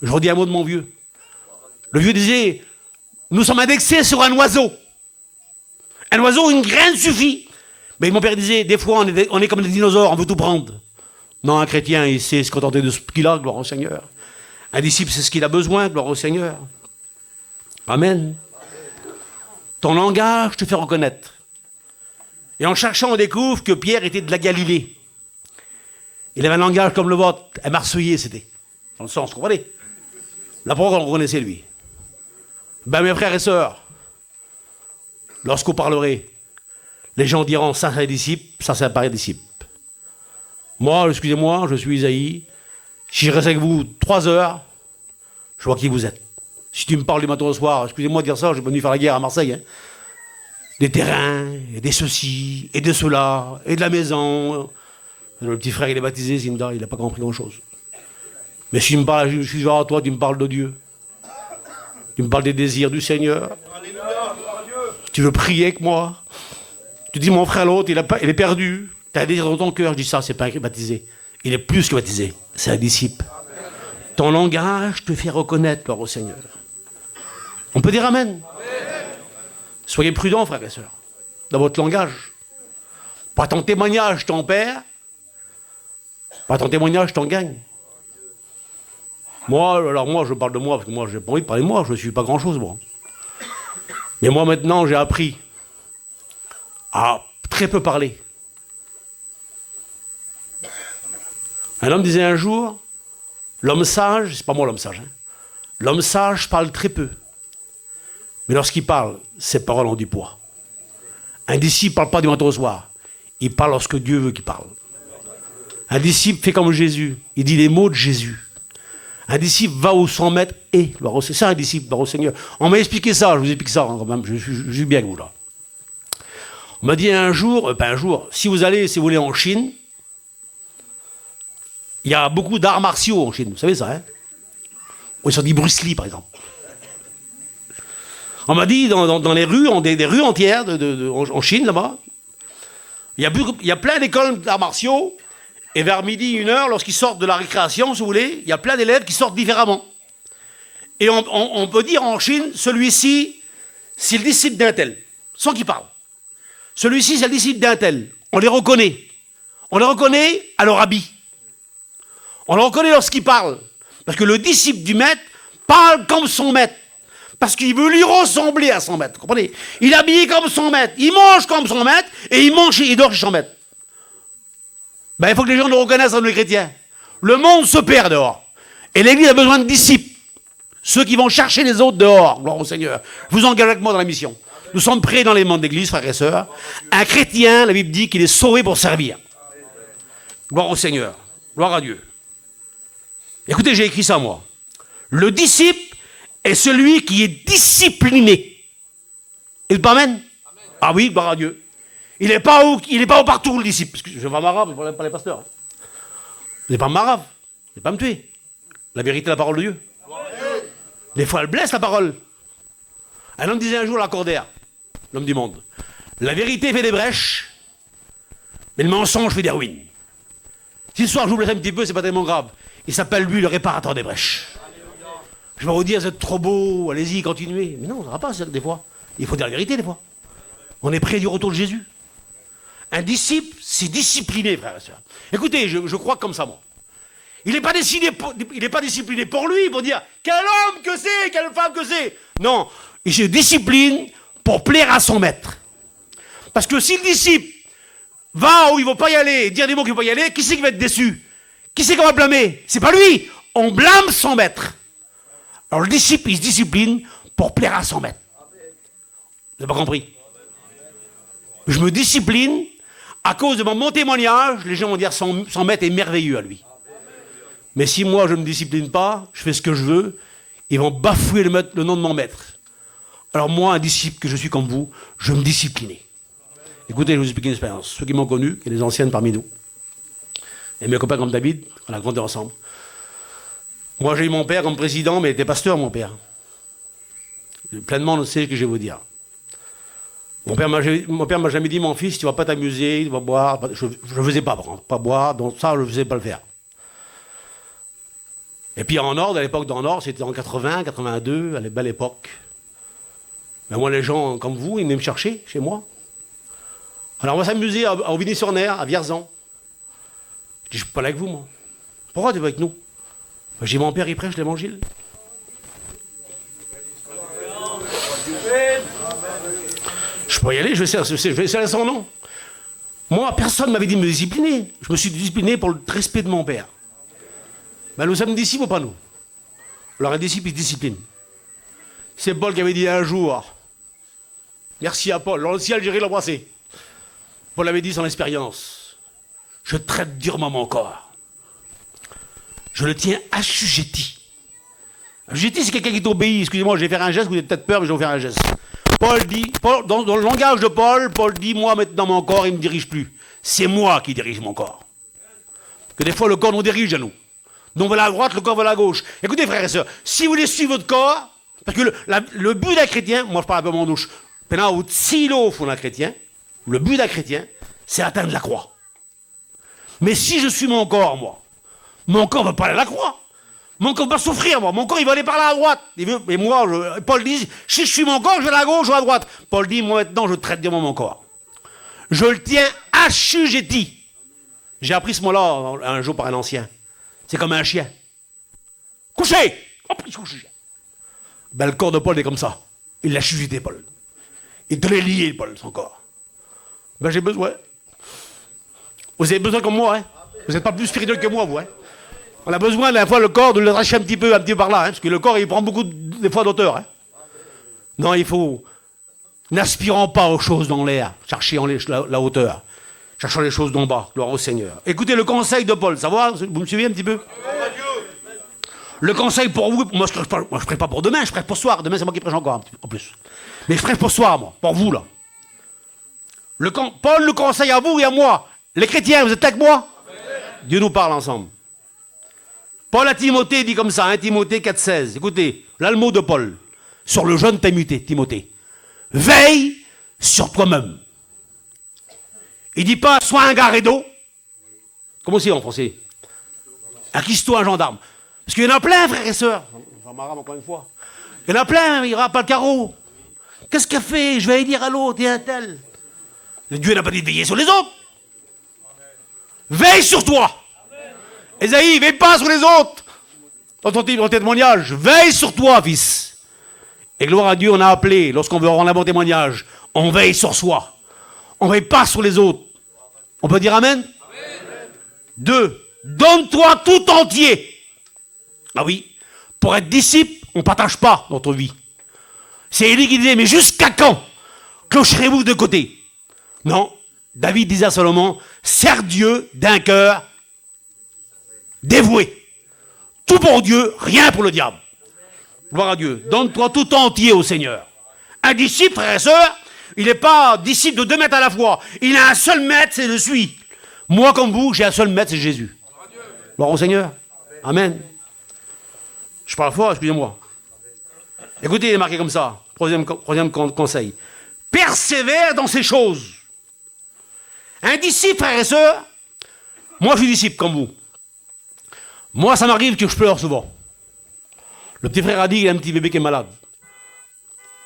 Je redis un mot de mon vieux. Le vieux disait, nous sommes indexés sur un oiseau. Un oiseau, une graine suffit. Mais mon père disait, des fois, on est comme des dinosaures, on veut tout prendre. Non, un chrétien, il sait se contenter de ce qu'il a, gloire au Seigneur. Un disciple, c'est ce qu'il a besoin, gloire au Seigneur. Amen. Ton langage te fait reconnaître. Et en cherchant, on découvre que Pierre était de la Galilée. Il avait un langage comme le vôtre, un Marseillais, c'était. Dans le sens, vous comprenez? La parole, on reconnaissait lui. Ben, mes frères et sœurs, lorsqu'on parlerait, les gens diront, ça c'est un disciple, ça c'est un pareil disciple. Moi, excusez-moi, je suis Isaïe. Si je reste avec vous 3 heures, je vois qui vous êtes. Si tu me parles du matin au soir, excusez-moi de dire ça, j'ai venu faire la guerre à Marseille. Hein. Des terrains, et des ceci, et de cela, et de la maison. Le petit frère, il est baptisé, Zinda, il n'a pas compris grand-chose. Mais si tu me parles, je suis genre à toi, tu me parles de Dieu. Tu me parles des désirs du Seigneur. Tu veux prier avec moi. Tu dis, mon frère, l'autre, il est perdu. Tu as un désir dans ton cœur. Je dis ça, c'est pas un baptisé. Il est plus que baptisé. C'est un disciple. Ton langage te fait reconnaître, gloire au Seigneur. On peut dire amen. Soyez prudents, frères et sœurs, dans votre langage. Pas ton témoignage t'en perd. Pas ton témoignage t'en gagne. Moi, je parle de moi, parce que moi, j'ai pas envie de parler de moi, je ne suis pas grand-chose, moi. Mais moi, maintenant, j'ai appris à très peu parler. Un homme disait un jour, l'homme sage, c'est pas moi l'homme sage, hein, l'homme sage parle très peu. Mais lorsqu'il parle, ses paroles ont du poids. Un disciple ne parle pas du matin au soir, il parle lorsque Dieu veut qu'il parle. Un disciple fait comme Jésus, il dit les mots de Jésus. Un disciple va où son maître est. C'est ça un disciple, gloire au Seigneur. On m'a expliqué ça, je vous explique ça quand même, je suis bien avec vous là. On m'a dit un jour, si vous voulez en Chine, il y a beaucoup d'arts martiaux en Chine, vous savez ça, hein? Ils sont dit Bruce Lee, par exemple. On m'a dit, dans les rues, des rues entières en Chine, là-bas, il y a plein d'écoles d'arts martiaux. Et vers midi, 1h, lorsqu'ils sortent de la récréation, si vous voulez, il y a plein d'élèves qui sortent différemment. Et on peut dire en Chine, celui-ci, c'est le disciple d'un tel, sans qu'il parle. Celui-ci, c'est le disciple d'un tel. On les reconnaît. On les reconnaît à leur habit. On les reconnaît lorsqu'ils parlent. Parce que le disciple du maître parle comme son maître. Parce qu'il veut lui ressembler à son maître. Comprenez? Il est habillé comme son maître. Il mange comme son maître. Et il dort chez son maître. Ben, il faut que les gens nous reconnaissent dans les chrétiens. Le monde se perd dehors. Et l'Église a besoin de disciples. Ceux qui vont chercher les autres dehors. Gloire au Seigneur. Je vous engage avec moi dans la mission. Nous sommes prêts dans les membres d'église, frères et sœurs. Un chrétien, la Bible dit qu'il est sauvé pour servir. Gloire au Seigneur. Gloire à Dieu. Écoutez, j'ai écrit ça, moi. Le disciple est celui qui est discipliné. Il pas amène? Ah oui, gloire à Dieu. Il n'est pas où partout, le disciple. Parce que je ne suis pas marave, je ne pas les pasteurs. Vous n'êtes pas marave. Vous n'allez pas me tuer. La vérité est la parole de Dieu. Des fois, elle blesse la parole. Un homme disait un jour à Lacordaire, l'homme du monde, la vérité fait des brèches, mais le mensonge fait des ruines. Si ce soir je vous blesse un petit peu, c'est pas tellement grave. Il s'appelle lui le réparateur des brèches. Je vais vous dire, vous êtes trop beau, allez-y, continuez. Mais non, ça ne va pas, des fois. Il faut dire la vérité, des fois. On est près du retour de Jésus. Un disciple, c'est discipliné, frère et sœurs. Écoutez, je crois comme ça, moi. Il n'est pas discipliné pour lui, pour dire quel homme que c'est, quelle femme que c'est. Non, il se discipline pour plaire à son maître. Parce que si le disciple va où il ne va pas y aller, dire des mots qu'il ne va pas y aller, qui c'est qui va être déçu? Qui c'est qu'on va blâmer? C'est pas lui. On blâme son maître. Alors le disciple, il se discipline pour plaire à son maître. Vous n'avez pas compris? Je me discipline à cause de mon témoignage. Les gens vont dire son maître est merveilleux à lui. Mais si moi je ne me discipline pas, je fais ce que je veux, ils vont bafouer le nom de mon maître. Alors moi, un disciple que je suis comme vous, je me discipliner. Écoutez, je vous explique une expérience. Ceux qui m'ont connu, il y a des anciennes parmi nous. Et mes copains comme David, on a grandi ensemble. Moi j'ai eu mon père comme président, mais il était pasteur mon père. Pleinement, on sait ce que je vais vous dire. Mon père m'a jamais dit, mon fils, tu ne vas pas t'amuser, tu vas boire. Je ne faisais pas, pas boire, donc ça, je ne faisais pas le faire. Et puis en Nord, à l'époque dans Nord, c'était en 80, 82, à la belle époque. Mais moi, les gens comme vous, ils venaient me chercher chez moi. Alors on va s'amuser à Aubigny-sur-Ner, à Vierzon. Je dis, je ne suis pas là avec vous, moi. Pourquoi tu es avec nous? J'ai mon père, il prêche l'évangile. Je peux y aller, je vais serrer son nom. Moi, personne ne m'avait dit de me discipliner. Je me suis discipliné pour le respect de mon père. Ben, nous sommes disciples ou pas nous? Alors un disciple, il se discipline. C'est Paul qui avait dit un jour, merci à Paul, dans le ciel j'irai l'embrasser. Paul avait dit son expérience, je traite durement mon corps. Je le tiens assujetti. Assujetti, c'est quelqu'un qui t'obéit. Excusez-moi, je vais faire un geste, vous avez peut-être peur, mais je vais vous faire un geste. Paul dit, dans le langage de Paul dit, moi maintenant mon corps, il ne me dirige plus. C'est moi qui dirige mon corps. Que des fois le corps nous dirige à nous. Nous on va à la droite, le corps va à la gauche. Écoutez frères et sœurs, si vous voulez suivre votre corps, parce que le but d'un chrétien, moi je parle un peu mon douche, pendant au silo font un chrétien, le but d'un chrétien, c'est atteindre la croix. Mais si je suis mon corps, moi, mon corps ne va pas aller à la croix. Mon corps va souffrir, moi. Mon corps, il va aller par là à droite. Et moi, Paul dit, si je suis mon corps, je vais à la gauche ou à droite. Paul dit, moi maintenant, je traite bien mon corps. Je le tiens assujetti. J'ai appris ce mot-là un jour par un ancien. C'est comme un chien. Couché! Hop, il se couche. Ben, le corps de Paul est comme ça. Il l'a assujeté, Paul. Il te l'a lié, Paul, son corps. Ben, j'ai besoin. Vous avez besoin comme moi, hein? Vous n'êtes pas plus spirituel que moi, vous, hein? On a besoin, la fois, le corps, de le lâcher un petit peu par là, hein, parce que le corps, il prend beaucoup, des fois, d'auteur. Hein. Non, il faut, n'aspirons pas aux choses dans l'air, chercher la hauteur, cherchons les choses d'en bas, gloire au Seigneur. Écoutez le conseil de Paul, savoir, vous me suivez un petit peu? Le conseil pour vous, moi, je ne prêche pas pour demain, je prêche pour ce soir. Demain, c'est moi qui prêche encore, en plus. Mais je prêche pour ce soir, moi, pour vous, là. Paul le conseille à vous et à moi. Les chrétiens, vous êtes avec moi? Dieu nous parle ensemble. Paul à Timothée dit comme ça, hein, Timothée 4,16. Écoutez, là le mot de Paul, sur le jeune Timothée. Veille sur toi-même. Il dit pas, sois un garédo. Comment c'est en français? Acquise-toi un gendarme. Parce qu'il y en a plein, frères et sœurs. J'en marre encore une fois. Il y en a plein, il n'y aura pas le carreau. Qu'est-ce qu'elle fait? Je vais aller dire à l'autre et à un tel. Dieu n'a pas dit de veiller sur les autres. Veille sur toi. Ésaïe, veille pas sur les autres. Dans ton témoignage, veille sur toi, fils. Et gloire à Dieu, on a appelé, lorsqu'on veut rendre un bon témoignage, on veille sur soi. On veille pas sur les autres. On peut dire amen? 2. Donne-toi tout entier. Ah oui, pour être disciple, on ne partage pas notre vie. C'est Élie qui disait, mais jusqu'à quand clocherez-vous de côté? Non, David disait à Salomon, sers Dieu d'un cœur dévoué. Tout pour Dieu, rien pour le diable. Gloire à Dieu. Donne-toi tout entier au Seigneur. Un disciple, frère et sœur, il n'est pas disciple de 2 maîtres à la fois. Il a un seul maître, c'est je suis. Moi comme vous, j'ai un seul maître, c'est Jésus. Gloire au Seigneur. Amen. Je parle fort, excusez-moi. Écoutez, il est marqué comme ça. Troisième conseil. Persévère dans ces choses. Un disciple, frère et sœur, moi je suis disciple comme vous. Moi, ça m'arrive que je pleure souvent. Le petit frère a dit qu'il a un petit bébé qui est malade.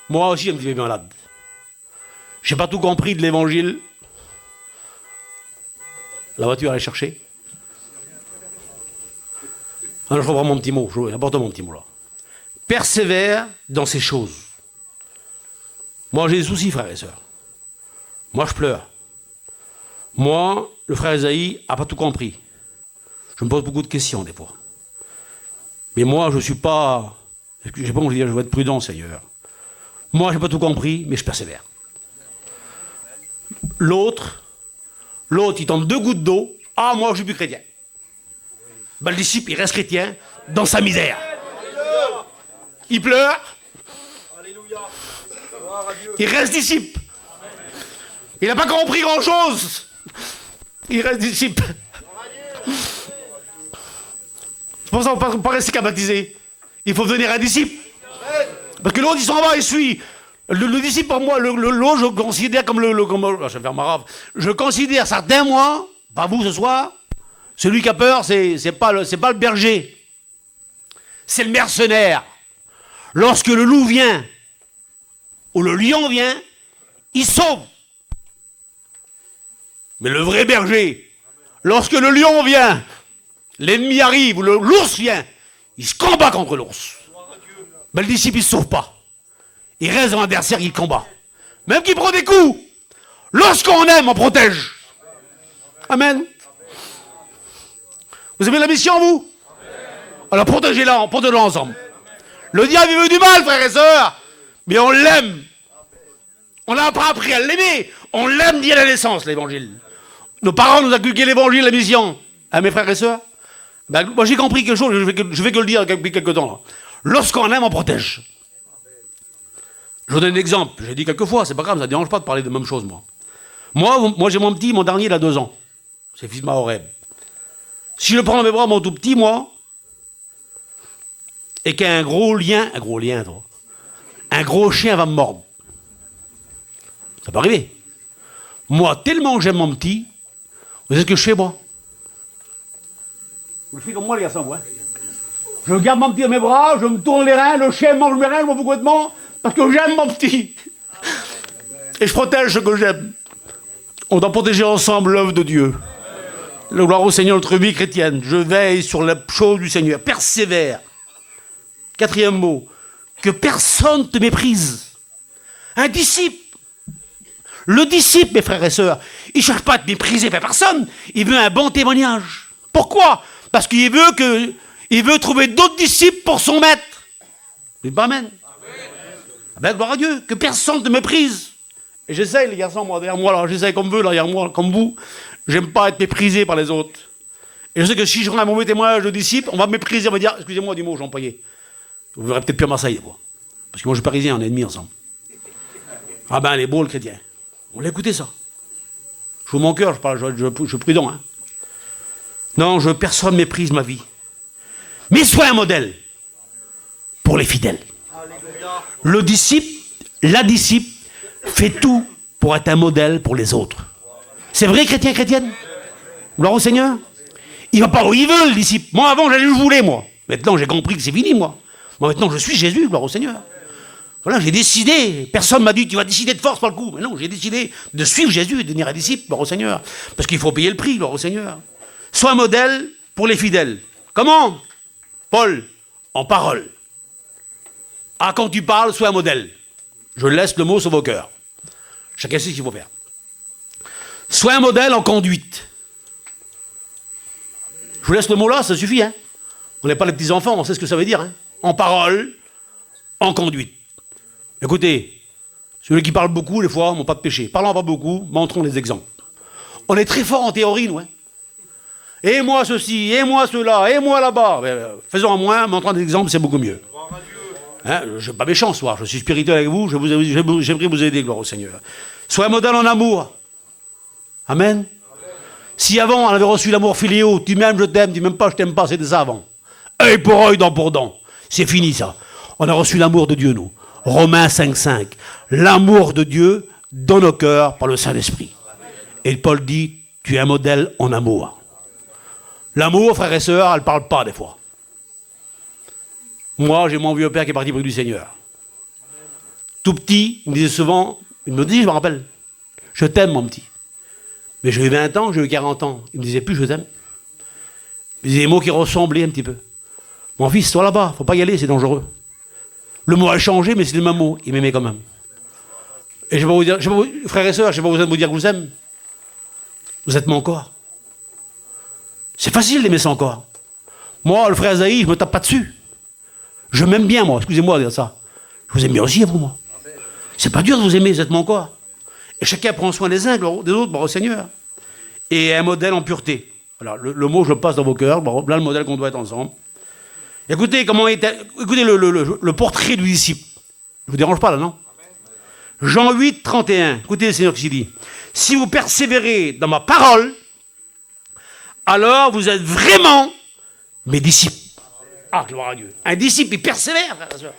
Moi aussi, j'ai un petit bébé malade. Je n'ai pas tout compris de l'évangile. La voiture, elle est chercher. Ah, je reprends mon petit mot. Apporte mon petit mot là. Persévère dans ces choses. Moi, j'ai des soucis, frères et sœurs. Moi, je pleure. Moi, le frère Esaïe n'a pas tout compris. Je me pose beaucoup de questions, des fois. Mais moi, je ne suis pas... Je sais pas comment je vais être prudent, Seigneur. Moi, je n'ai pas tout compris, mais je persévère. L'autre, il tombe 2 gouttes d'eau. Ah, moi, je ne suis plus chrétien. Ben, le disciple, il reste chrétien dans sa misère. Il pleure. Il reste disciple. Il n'a pas compris grand-chose. Il reste disciple. C'est pour ça qu'on ne peut pas rester qu'à baptiser. Il faut devenir un disciple. Parce que l'autre, il s'en va et suit. Le disciple, pour moi, l'autre, je considère comme je vais faire ma rave. Je considère certains, moi, pas vous ce soir, celui qui a peur, c'est pas le berger. C'est le mercenaire. Lorsque le loup vient, ou le lion vient, il sauve. Mais le vrai berger, lorsque le lion vient, l'ennemi arrive, ou l'ours vient, il se combat contre l'ours. Mais le disciple, il ne se sauve pas. Il reste dans l'adversaire, il combat. Même qu'il prend des coups. Lorsqu'on aime, on protège. Amen. Vous avez la mission, vous? Alors protégez-la ensemble. Le diable, il veut du mal, frères et sœurs. Mais on l'aime. On n'a pas appris à l'aimer. On l'aime dès la naissance, l'évangile. Nos parents nous inculquaient l'évangile, la mission. Hein, mes frères et sœurs? Ben, moi, j'ai compris quelque chose, je vais que le dire depuis quelques temps. Là. Lorsqu'on aime, on protège. Je vous donne un exemple. J'ai dit quelques fois, c'est pas grave, ça ne dérange pas de parler de la même chose, moi. Moi, j'ai mon petit, mon dernier, il a 2 ans. C'est fils de Mahoreb. Si je le prends dans mes bras, mon tout petit, moi, et qu'il y a un gros lien, toi, un gros chien va me mordre. Ça peut arriver. Moi, tellement que j'aime mon petit, vous savez ce que je fais, moi? Je fais comme moi, les garçons, moi. Je garde mon petit dans mes bras, je me tourne les reins, le chien mange mes reins, je m'en fous complètement, parce que j'aime mon petit. Et je protège ce que j'aime. On doit protéger ensemble l'œuvre de Dieu. Le gloire au Seigneur, notre vie chrétienne. Je veille sur la chose du Seigneur. Persévère. 4e mot. Que personne ne te méprise. Un disciple. Le disciple, mes frères et sœurs, il ne cherche pas à être méprisé par personne. Il veut un bon témoignage. Pourquoi? Parce qu'il veut trouver d'autres disciples pour son maître. Dites pas amen. Ben, gloire à Dieu. Que personne ne te méprise. Et j'essaye, les garçons, moi, derrière moi, alors j'essaye comme là, derrière moi, comme vous. J'aime pas être méprisé par les autres. Et je sais que si je rends un mauvais témoignage de disciple, on va me mépriser, on va dire, excusez-moi du mot, j'ai employé. Vous verrez peut-être plus à Marseille, moi. Parce que moi, je suis parisien, on est ennemis ensemble. Ah ben, les beaux, le chrétien. On l'a écouté, ça. Je joue mon cœur, je suis prudent. Hein. Non, personne ne méprise ma vie. Mais sois un modèle pour les fidèles. Le disciple, la disciple, fait tout pour être un modèle pour les autres. C'est vrai, chrétien, chrétienne? Gloire au Seigneur. Il ne va pas où il veut, le disciple. Moi, avant, j'allais où je voulais, moi. Maintenant, j'ai compris que c'est fini, moi. Moi, maintenant, je suis Jésus, gloire au Seigneur. Voilà, j'ai décidé. Personne ne m'a dit, tu vas décider de force par le coup. Mais non, j'ai décidé de suivre Jésus et de devenir un disciple, gloire au Seigneur. Parce qu'il faut payer le prix, gloire au Seigneur. Sois un modèle pour les fidèles. Comment? Paul, en parole. Ah, quand tu parles, sois un modèle. Je laisse le mot sur vos cœurs. Chacun sait ce qu'il faut faire. Sois un modèle en conduite. Je vous laisse le mot là, ça suffit. Hein. On n'est pas les petits-enfants, on sait ce que ça veut dire. Hein. En parole, en conduite. Écoutez, ceux qui parlent beaucoup, des fois, n'ont pas de péché. Parlant pas beaucoup, montrons des exemples. On est très fort en théorie, nous. Hein. Et moi ceci, et moi cela, et moi là-bas. Faisons en moins, montrant des exemples, c'est beaucoup mieux. Hein, je ne suis pas méchant ce soir, je suis spirituel avec vous, j'aimerais vous aider, gloire au Seigneur. Sois un modèle en amour. Amen. Si avant on avait reçu l'amour filéo, tu m'aimes, je t'aime, tu m'aimes pas, je t'aime pas, c'était ça avant. Œil pour œil, dent pour dent. C'est fini ça. On a reçu l'amour de Dieu, nous. Romains 5,5. L'amour de Dieu dans nos cœurs par le Saint-Esprit. Et Paul dit, tu es un modèle en amour. L'amour, frères et sœurs, elle ne parle pas des fois. Moi, j'ai mon vieux père qui est parti près du Seigneur. Tout petit, il me disait souvent, il me dit, je me rappelle, je t'aime mon petit. Mais j'ai eu 20 ans, j'ai eu 40 ans. Il me disait plus, je t'aime. Il disait des mots qui ressemblaient un petit peu. Mon fils, toi là-bas, il ne faut pas y aller, c'est dangereux. Le mot a changé, mais c'est le même mot. Il m'aimait quand même. Et je vais vous dire, frères et sœurs, je n'ai pas besoin de vous dire que je vous aime. Vous êtes mon corps. C'est facile d'aimer son corps. Moi, le frère Zaï, je ne me tape pas dessus. Je m'aime bien, moi. Excusez-moi de dire ça. Je vous aime bien aussi, vous, moi. C'est pas dur de vous aimer, vous êtes mon corps. Et chacun prend soin des uns, des autres, bon, au Seigneur. Et un modèle en pureté. Voilà, le mot, je le passe dans vos cœurs. Bon, là, le modèle qu'on doit être ensemble. Écoutez, écoutez le portrait du disciple. Je ne vous dérange pas, là, non? Jean 8, 31. Écoutez le Seigneur qui dit. Si vous persévérez dans ma parole, alors vous êtes vraiment mes disciples. Ah, gloire à Dieu. Un disciple, il persévère, frère et soeur.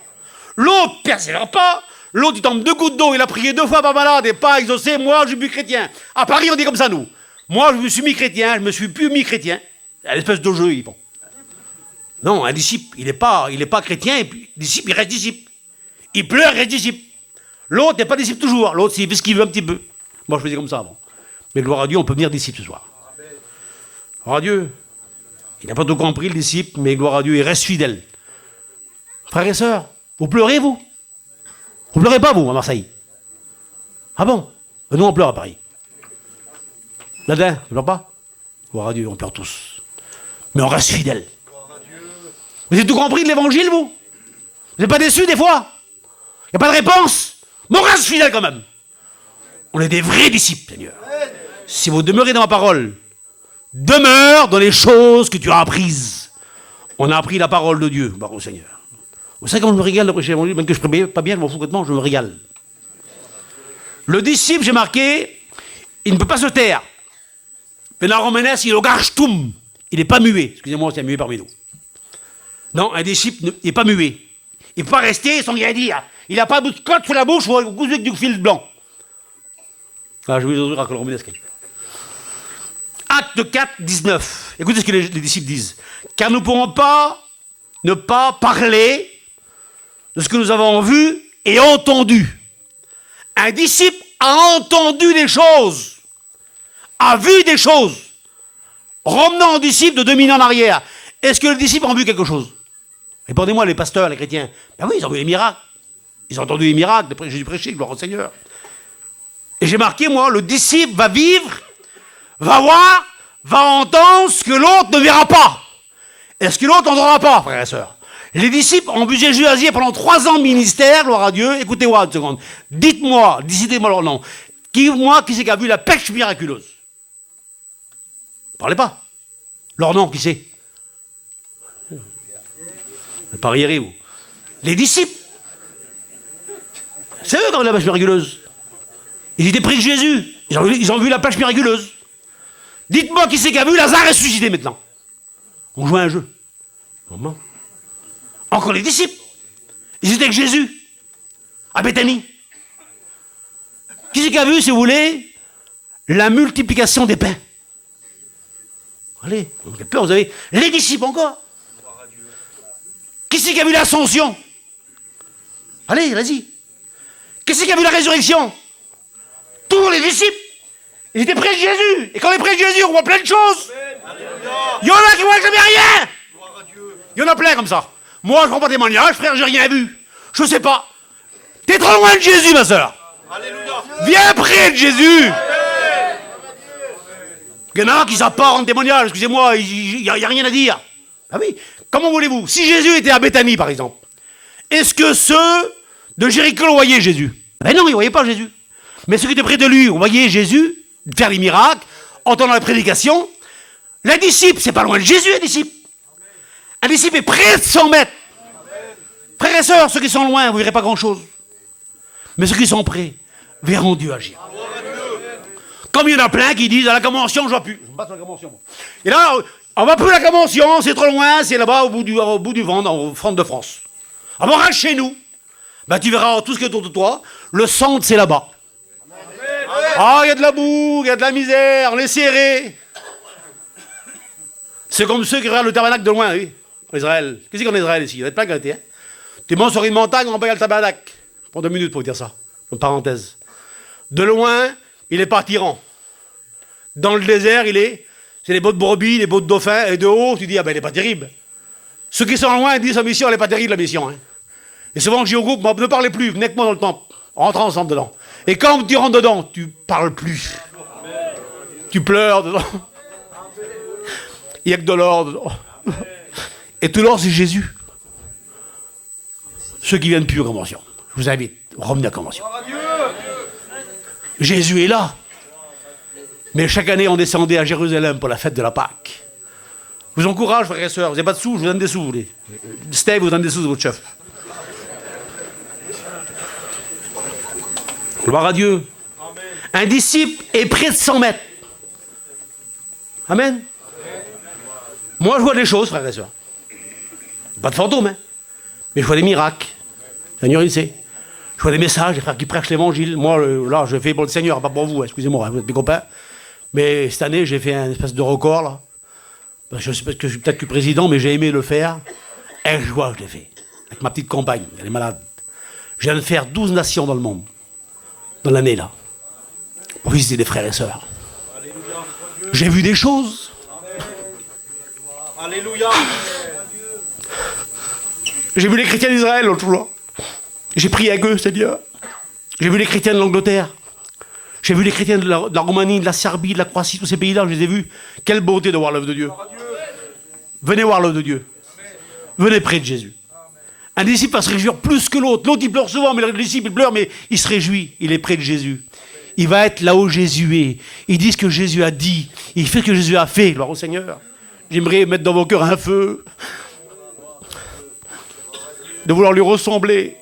L'autre ne persévère pas. L'autre, il tombe 2 gouttes d'eau, il a prié 2 fois pas malade et pas exaucé. Moi, je suis plus chrétien. À Paris, on dit comme ça, nous. Moi, je me suis mis chrétien, je me suis plus mis chrétien. C'est une espèce de jeu, ils font. Non, un disciple, il n'est pas chrétien, et puis, disciple, il reste disciple. Il pleure, il reste disciple. L'autre n'est pas disciple toujours. L'autre, il fait ce qu'il veut un petit peu. Moi, je faisais comme ça avant. Mais gloire à Dieu, on peut venir disciple ce soir. Gloire à Dieu. Il n'a pas tout compris, le disciple, mais gloire à Dieu, il reste fidèle. Frères et sœurs, vous pleurez, vous? Vous ne pleurez pas, vous, à Marseille? Ah bon? Nous, on pleure à Paris. Nadin, tu ne pleures pas? Gloire à Dieu, on pleure tous. Mais on reste fidèle. Vous avez tout compris de l'évangile, vous? Vous n'êtes pas déçus, des fois? Il n'y a pas de réponse? Mais on reste fidèle quand même. On est des vrais disciples, Seigneur. Si vous demeurez dans ma parole, demeure dans les choses que tu as apprises. On a appris la parole de Dieu, par au Seigneur. Vous savez comment je me régale de prêcher l'évangile, même que je ne prépare pas bien, je m'en fous complètement, je me régale. Le disciple, j'ai marqué, il ne peut pas se taire. Pena Romanes, il ogage tout. Il n'est pas muet. Excusez-moi s'il y a muet parmi nous. Non, un disciple n'est pas muet. Il ne peut pas rester sans rien dire. Il n'a pas de cote sur la bouche ou un cousu avec du fil blanc. Ah, je vais vous ouvrir à Romanes. Acte 4, 19. Écoutez ce que les disciples disent. Car nous ne pourrons pas ne pas parler de ce que nous avons vu et entendu. Un disciple a entendu des choses, a vu des choses. Revenons au disciple de 2000 ans en arrière. Est-ce que les disciples ont vu quelque chose? Répondez-moi, les pasteurs, les chrétiens. Ben oui, ils ont vu les miracles. Ils ont entendu les miracles de Jésus prêcher, gloire au Seigneur. Et j'ai marqué, moi, le disciple va vivre, va voir, va entendre ce que l'autre ne verra pas. Et ce que l'autre n'entendra pas, frères et sœurs. Les disciples ont vu Jésus agir pendant 3 ans de ministère, gloire à Dieu. Écoutez-moi une seconde. Dites-moi, décidez-moi leur nom. Qui c'est qui a vu la pêche miraculeuse? Ne parlez pas. Leur nom, qui c'est? Parierez, vous. Les disciples. C'est eux qui ont vu la pêche miraculeuse. Ils étaient pris de Jésus. Ils ont vu la pêche miraculeuse. Dites-moi qui c'est qui a vu Lazare ressuscité maintenant. On joue à un jeu. Comment? Encore les disciples. Ils étaient avec Jésus. À Béthanie. Qui c'est qui a vu, si vous voulez, la multiplication des pains? Allez, vous avez peur, vous avez les disciples encore. Qui c'est qui a vu l'ascension? Allez, vas-y. Qu'est-ce qui a vu la résurrection? Tous les disciples. Ils étaient près de Jésus. Et quand on est près de Jésus, on voit plein de choses. Il y en a qui voient jamais rien. Il y en a plein comme ça. Moi, je ne prends pas témoignage, frère, j'ai rien vu. Je ne sais pas. T'es trop loin de Jésus, ma soeur. Viens près de Jésus. Il y en a qui ne savent pas rendre témoignage. Excusez-moi, il n'y a rien à dire. Ah oui. Comment voulez-vous? Si Jésus était à Béthanie, par exemple, est-ce que ceux de Jéricho voyaient Jésus? Ben non, ils ne voyaient pas Jésus. Mais ceux qui étaient près de lui, on voyait Jésus faire les miracles, entendant la prédication. Les disciples, c'est pas loin de Jésus, les disciples. Un disciple est près de 100 mètres. Frères et sœurs, ceux qui sont loin, vous ne verrez pas grand-chose. Mais ceux qui sont près verront Dieu agir. Comme il y en a plein qui disent, à la convention, je ne vois plus. Je me bats sur la convention, moi. Et là, on ne va plus à la convention, c'est trop loin, c'est là-bas, au bout du vent, au front de France. Ah bon, reste chez nous. Ben, tu verras tout ce qui est autour de toi. Le centre, c'est là-bas. Ah, il y a de la boue, il y a de la misère, on est serré. C'est comme ceux qui regardent le tabernacle de loin, oui, en Israël. Qu'est-ce qu'il y a en Israël ici? Il va être plein gâté, hein. Tu montes sur une montagne, on regarde le tabernacle. Prends 2 minutes pour dire ça, en parenthèse. De loin, il n'est pas attirant. Dans le désert, c'est les beaux de brebis, les beaux de dauphins, et de haut, tu dis, ah ben, il n'est pas terrible. Ceux qui sont loin disent, sa mission, elle n'est pas terrible, la mission, hein. Et souvent, je dis au groupe, ne parlez plus, venez avec moi dans le temple. On rentre ensemble dedans. Et quand tu rentres dedans, tu parles plus. Tu pleures dedans. Il n'y a que de l'or dedans. Et tout l'or, c'est Jésus. Ceux qui viennent plus aux conventions, je vous invite, revenez à la convention. Jésus est là. Mais chaque année, on descendait à Jérusalem pour la fête de la Pâque. Je vous encourage, frères et sœurs. Vous n'avez pas de sous, je vous donne des sous. Steve vous donne des sous de votre chef. Gloire à Dieu. Amen. Un disciple est près de 100 mètres. Amen. Moi, je vois des choses, frères et sœurs. Pas de fantômes, hein. Mais je vois des miracles. Le Seigneur, il sait. Je vois des messages, des frères qui prêchent l'évangile. Moi, là, je fais pour le Seigneur, pas pour vous, hein. Excusez-moi, hein, vous êtes mes copains. Mais cette année, j'ai fait un espèce de record, là. Je sais pas que je suis peut-être que président, mais j'ai aimé le faire. Et je vois que je l'ai fait. Avec ma petite compagne, elle est malade. Je viens de faire 12 nations dans le monde. Dans l'année, là. Pour visiter des frères et sœurs. J'ai vu des choses. Alléluia. J'ai vu les chrétiens d'Israël l'autre jour. J'ai prié avec eux, Seigneur. J'ai vu les chrétiens de l'Angleterre. J'ai vu les chrétiens de la Roumanie, de la Serbie, de la Croatie, tous ces pays-là, je les ai vus. Quelle beauté de voir l'œuvre de Dieu. Venez voir l'œuvre de Dieu. Venez près de Jésus. Un disciple va se réjouir plus que l'autre. L'autre, il pleure souvent, mais le disciple, il pleure, mais il se réjouit. Il est près de Jésus. Il va être là où Jésus est. Il dit ce que Jésus a dit. Il fait ce que Jésus a fait. Gloire au Seigneur. J'aimerais mettre dans vos cœurs un feu. De vouloir lui ressembler.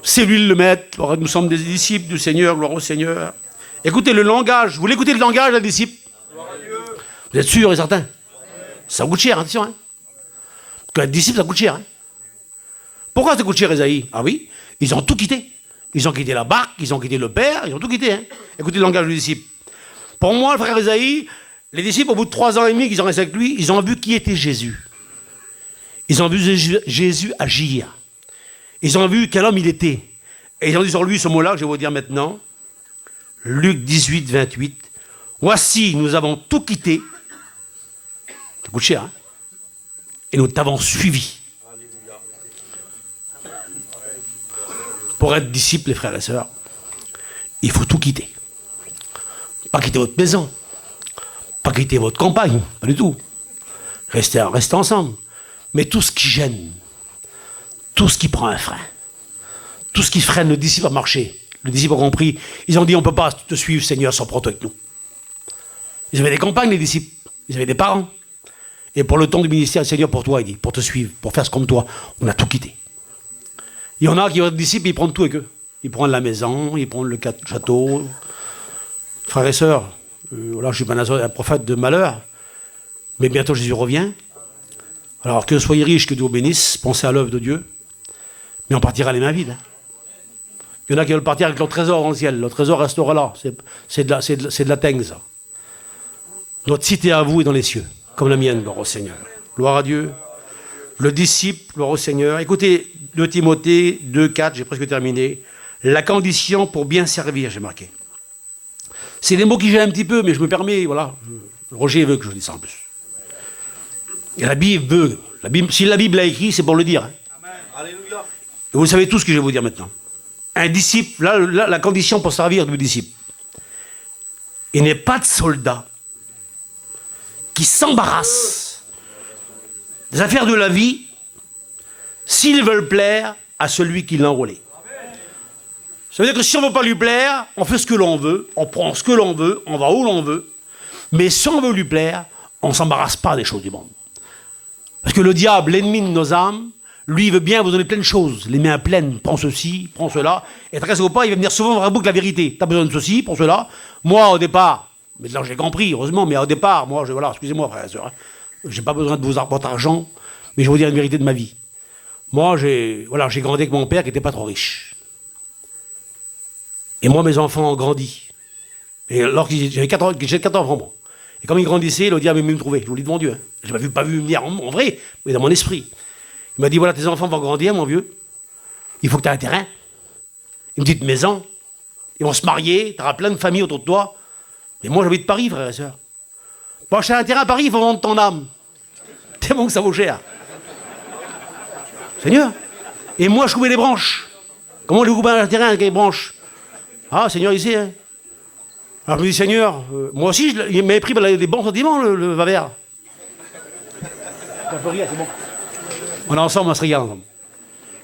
C'est lui le maître. Nous sommes des disciples du Seigneur. Gloire au Seigneur. Écoutez le langage. Vous voulez écouter le langage d'un disciple? Vous êtes sûr et certain? Ça coûte cher, attention. Hein. Parce qu'un disciple, ça coûte cher. Hein. Pourquoi ça coûte cher, Esaïe? Ah oui, ils ont tout quitté. Ils ont quitté la barque, ils ont quitté le père, ils ont tout quitté. Hein. Écoutez le langage du disciple. Pour moi, le frère Esaïe, les disciples, au bout de 3 ans et demi qu'ils ont resté avec lui, ils ont vu qui était Jésus. Ils ont vu Jésus agir. Ils ont vu quel homme il était. Et ils ont dit sur lui ce mot-là que je vais vous dire maintenant. Luc 18, 28. Voici, nous avons tout quitté. Ça coûte cher, hein? Et nous t'avons suivi. Pour être disciple, les frères et sœurs, il faut tout quitter. Pas quitter votre maison, pas quitter votre compagne, pas du tout. Restez ensemble. Mais tout ce qui gêne, tout ce qui prend un frein, tout ce qui freine le disciple à marcher, le disciple a compris, ils ont dit on ne peut pas te suivre, Seigneur, sans prendre toi avec nous. Ils avaient des compagnes, les disciples, ils avaient des parents. Et pour le temps du ministère, Seigneur, pour toi, il dit, pour te suivre, pour faire comme toi, on a tout quitté. Il y en a qui ont des disciples, ils prennent tout avec eux. Ils prennent la maison, ils prennent le château. Frères et sœurs, voilà, je ne suis pas un prophète de malheur, mais bientôt Jésus revient. Alors que soyez riches, que Dieu vous bénisse, pensez à l'œuvre de Dieu, mais on partira les mains vides. Hein. Il y en a qui veulent partir avec leur trésor dans le ciel, leur trésor restera là, c'est de la teigne, ça. Notre cité à vous est dans les cieux, comme la mienne, gloire au Seigneur. Gloire à Dieu. Le disciple, gloire au Seigneur. Écoutez, 2 Timothée 2, 4, j'ai presque terminé. la condition pour bien servir, j'ai marqué. C'est des mots qui gênent un petit peu, mais je me permets, voilà. Roger veut que je dise ça en plus. Et la Bible veut. Si la Bible l'a écrit, c'est pour le dire. Amen. Alléluia. Et vous savez tout ce que je vais vous dire maintenant. Un disciple, là, la condition pour servir du disciple. Il n'est pas de soldat qui s'embarrasse des affaires de la vie s'ils veulent plaire à celui qui l'a enrôlé. Ça veut dire que si on ne veut pas lui plaire, on fait ce que l'on veut, on prend ce que l'on veut, on va où l'on veut. Mais si on veut lui plaire, on ne s'embarrasse pas des choses du monde. Parce que le diable, l'ennemi de nos âmes, lui, il veut bien vous donner plein de choses. Les mains pleines, prends ceci, prends cela. Et très souvent, il va venir souvent voir boucle la vérité. Tu as besoin de ceci, prends cela. Moi, au départ, mais là j'ai compris, heureusement, mais au départ, moi, voilà, excusez-moi, frère et sœur, j'ai pas besoin de votre argent, mais je vais vous dire une vérité de ma vie. Moi, j'ai grandi avec mon père qui n'était pas trop riche. Et moi, mes enfants ont grandi. Et alors que j'ai 4 enfants, moi. Et comme ils grandissaient, le diable est venu me trouver. Je vous l'ai dit, mon Dieu. Hein. Je ne l'ai pas vu venir en vrai, mais dans mon esprit. Il m'a dit, voilà, tes enfants vont grandir, mon vieux. Il faut que tu aies un terrain, une petite maison. Ils vont se marier, tu auras plein de familles autour de toi. Mais moi, j'habite Paris, frère et sœur. Pour acheter un terrain à Paris, il faut vendre ton âme. C'est bon que ça vaut cher. Seigneur. Et moi, je coupais les branches. Comment je coupe un terrain avec les branches? Ah, Seigneur, il sait, hein. Alors je me dis, Seigneur, moi aussi, il m'avait pris des bons sentiments, le va-vert. On peut rire, c'est bon. On est ensemble, on se regarde ensemble.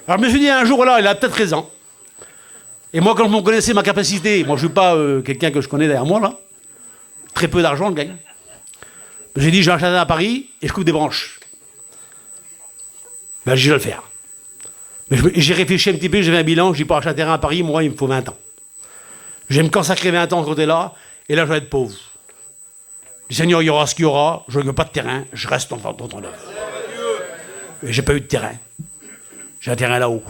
Alors je me suis dit, un jour, là, il a peut-être raison. Et moi, quand vous connaissez ma capacité, moi, je ne suis pas quelqu'un que je connais derrière moi, là. Très peu d'argent, je gagne. J'ai dit, je vais acheter à Paris et je coupe des branches. Ben, je vais le faire. Mais j'ai réfléchi un petit peu, j'ai fait un bilan, je dis, pour acheter un terrain à Paris, moi, il me faut 20 ans. Je vais me consacrer 20 ans de côté-là, et là, je vais être pauvre. Le Seigneur, il y aura ce qu'il y aura, je ne veux pas de terrain, je reste dans ton œuvre. Et j'ai pas eu de terrain. J'ai un terrain là-haut.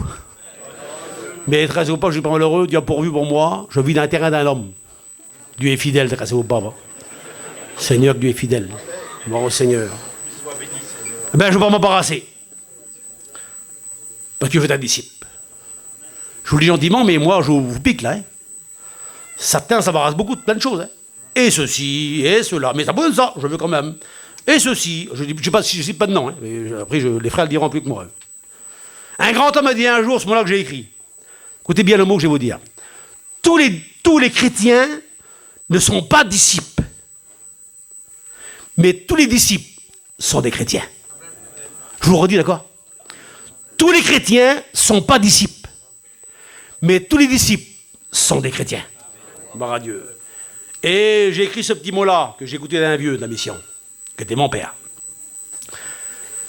Mais très au pas, je suis pas malheureux, Dieu a pourvu pour moi, je vis dans un terrain d'un homme. Dieu est fidèle, très au pas. Seigneur, Dieu est fidèle. Bon au Seigneur. Ben, je ne veux pas m'embarrasser. Parce que je veux être un disciple. Je vous le dis gentiment, mais moi, je vous pique là. Hein. Satan s'embarrasse beaucoup de plein de choses. Hein. Et ceci, et cela. Mais ça besoin de ça, je veux quand même. Et ceci. Je ne sais pas de nom. Hein. Mais après, les frères le diront plus que moi. Un grand homme a dit un jour, ce mot-là que j'ai écrit. Écoutez bien le mot que je vais vous dire. Tous les chrétiens ne sont pas disciples. Mais tous les disciples sont des chrétiens. Je vous le redis, d'accord? Tous les chrétiens ne sont pas disciples. Mais tous les disciples sont des chrétiens. Gloire à Dieu. Et j'ai écrit ce petit mot-là, que j'ai écouté d'un vieux de la mission, qui était mon père.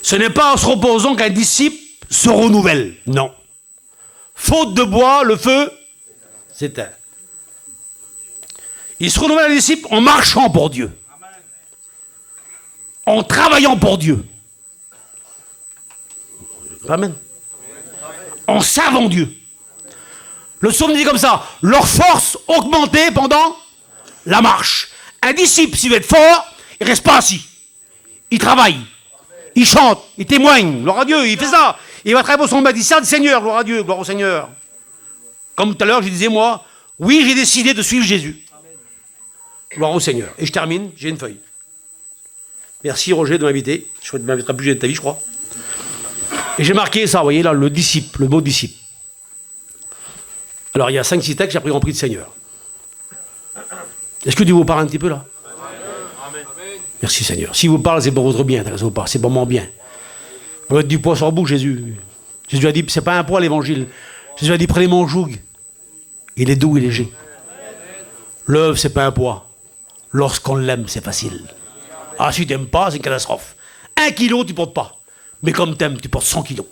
Ce n'est pas en se reposant qu'un disciple se renouvelle. Non. Faute de bois, le feu s'éteint. Il se renouvelle un disciple en marchant pour Dieu. En travaillant pour Dieu. Amen. En servant Dieu. Le psaume dit comme ça, leur force augmentée pendant la marche. Un disciple, s'il veut être fort, il ne reste pas assis. Il travaille. Il chante. Il témoigne. Gloire à Dieu. Il fait ça. Il va travailler pour son maître. Il sert le Seigneur. Gloire à Dieu. Gloire au Seigneur. Comme tout à l'heure, je disais, moi, oui, j'ai décidé de suivre Jésus. Gloire au Seigneur. Et je termine, j'ai une feuille. Merci Roger de m'inviter. Je ne m'inviterai plus de ta vie, je crois. Et j'ai marqué ça, vous voyez là, le disciple, le mot disciple. Alors il y a 5-6 textes, j'ai appris compris de Seigneur. Est-ce que Dieu vous parle un petit peu là? Amen. Merci Seigneur. Si vous parle, c'est pour votre bien, c'est pour mon bien. Vous mettez du poids sur vous, Jésus. Jésus a dit, c'est pas un poids l'évangile. Jésus a dit, prenez mon joug. Il est doux et léger. L'œuvre, c'est pas un poids. Lorsqu'on l'aime, c'est facile. Ah, si tu n'aimes pas, c'est une catastrophe. 1 kilo, tu ne portes pas. Mais comme tu aimes, tu portes 100 kilos.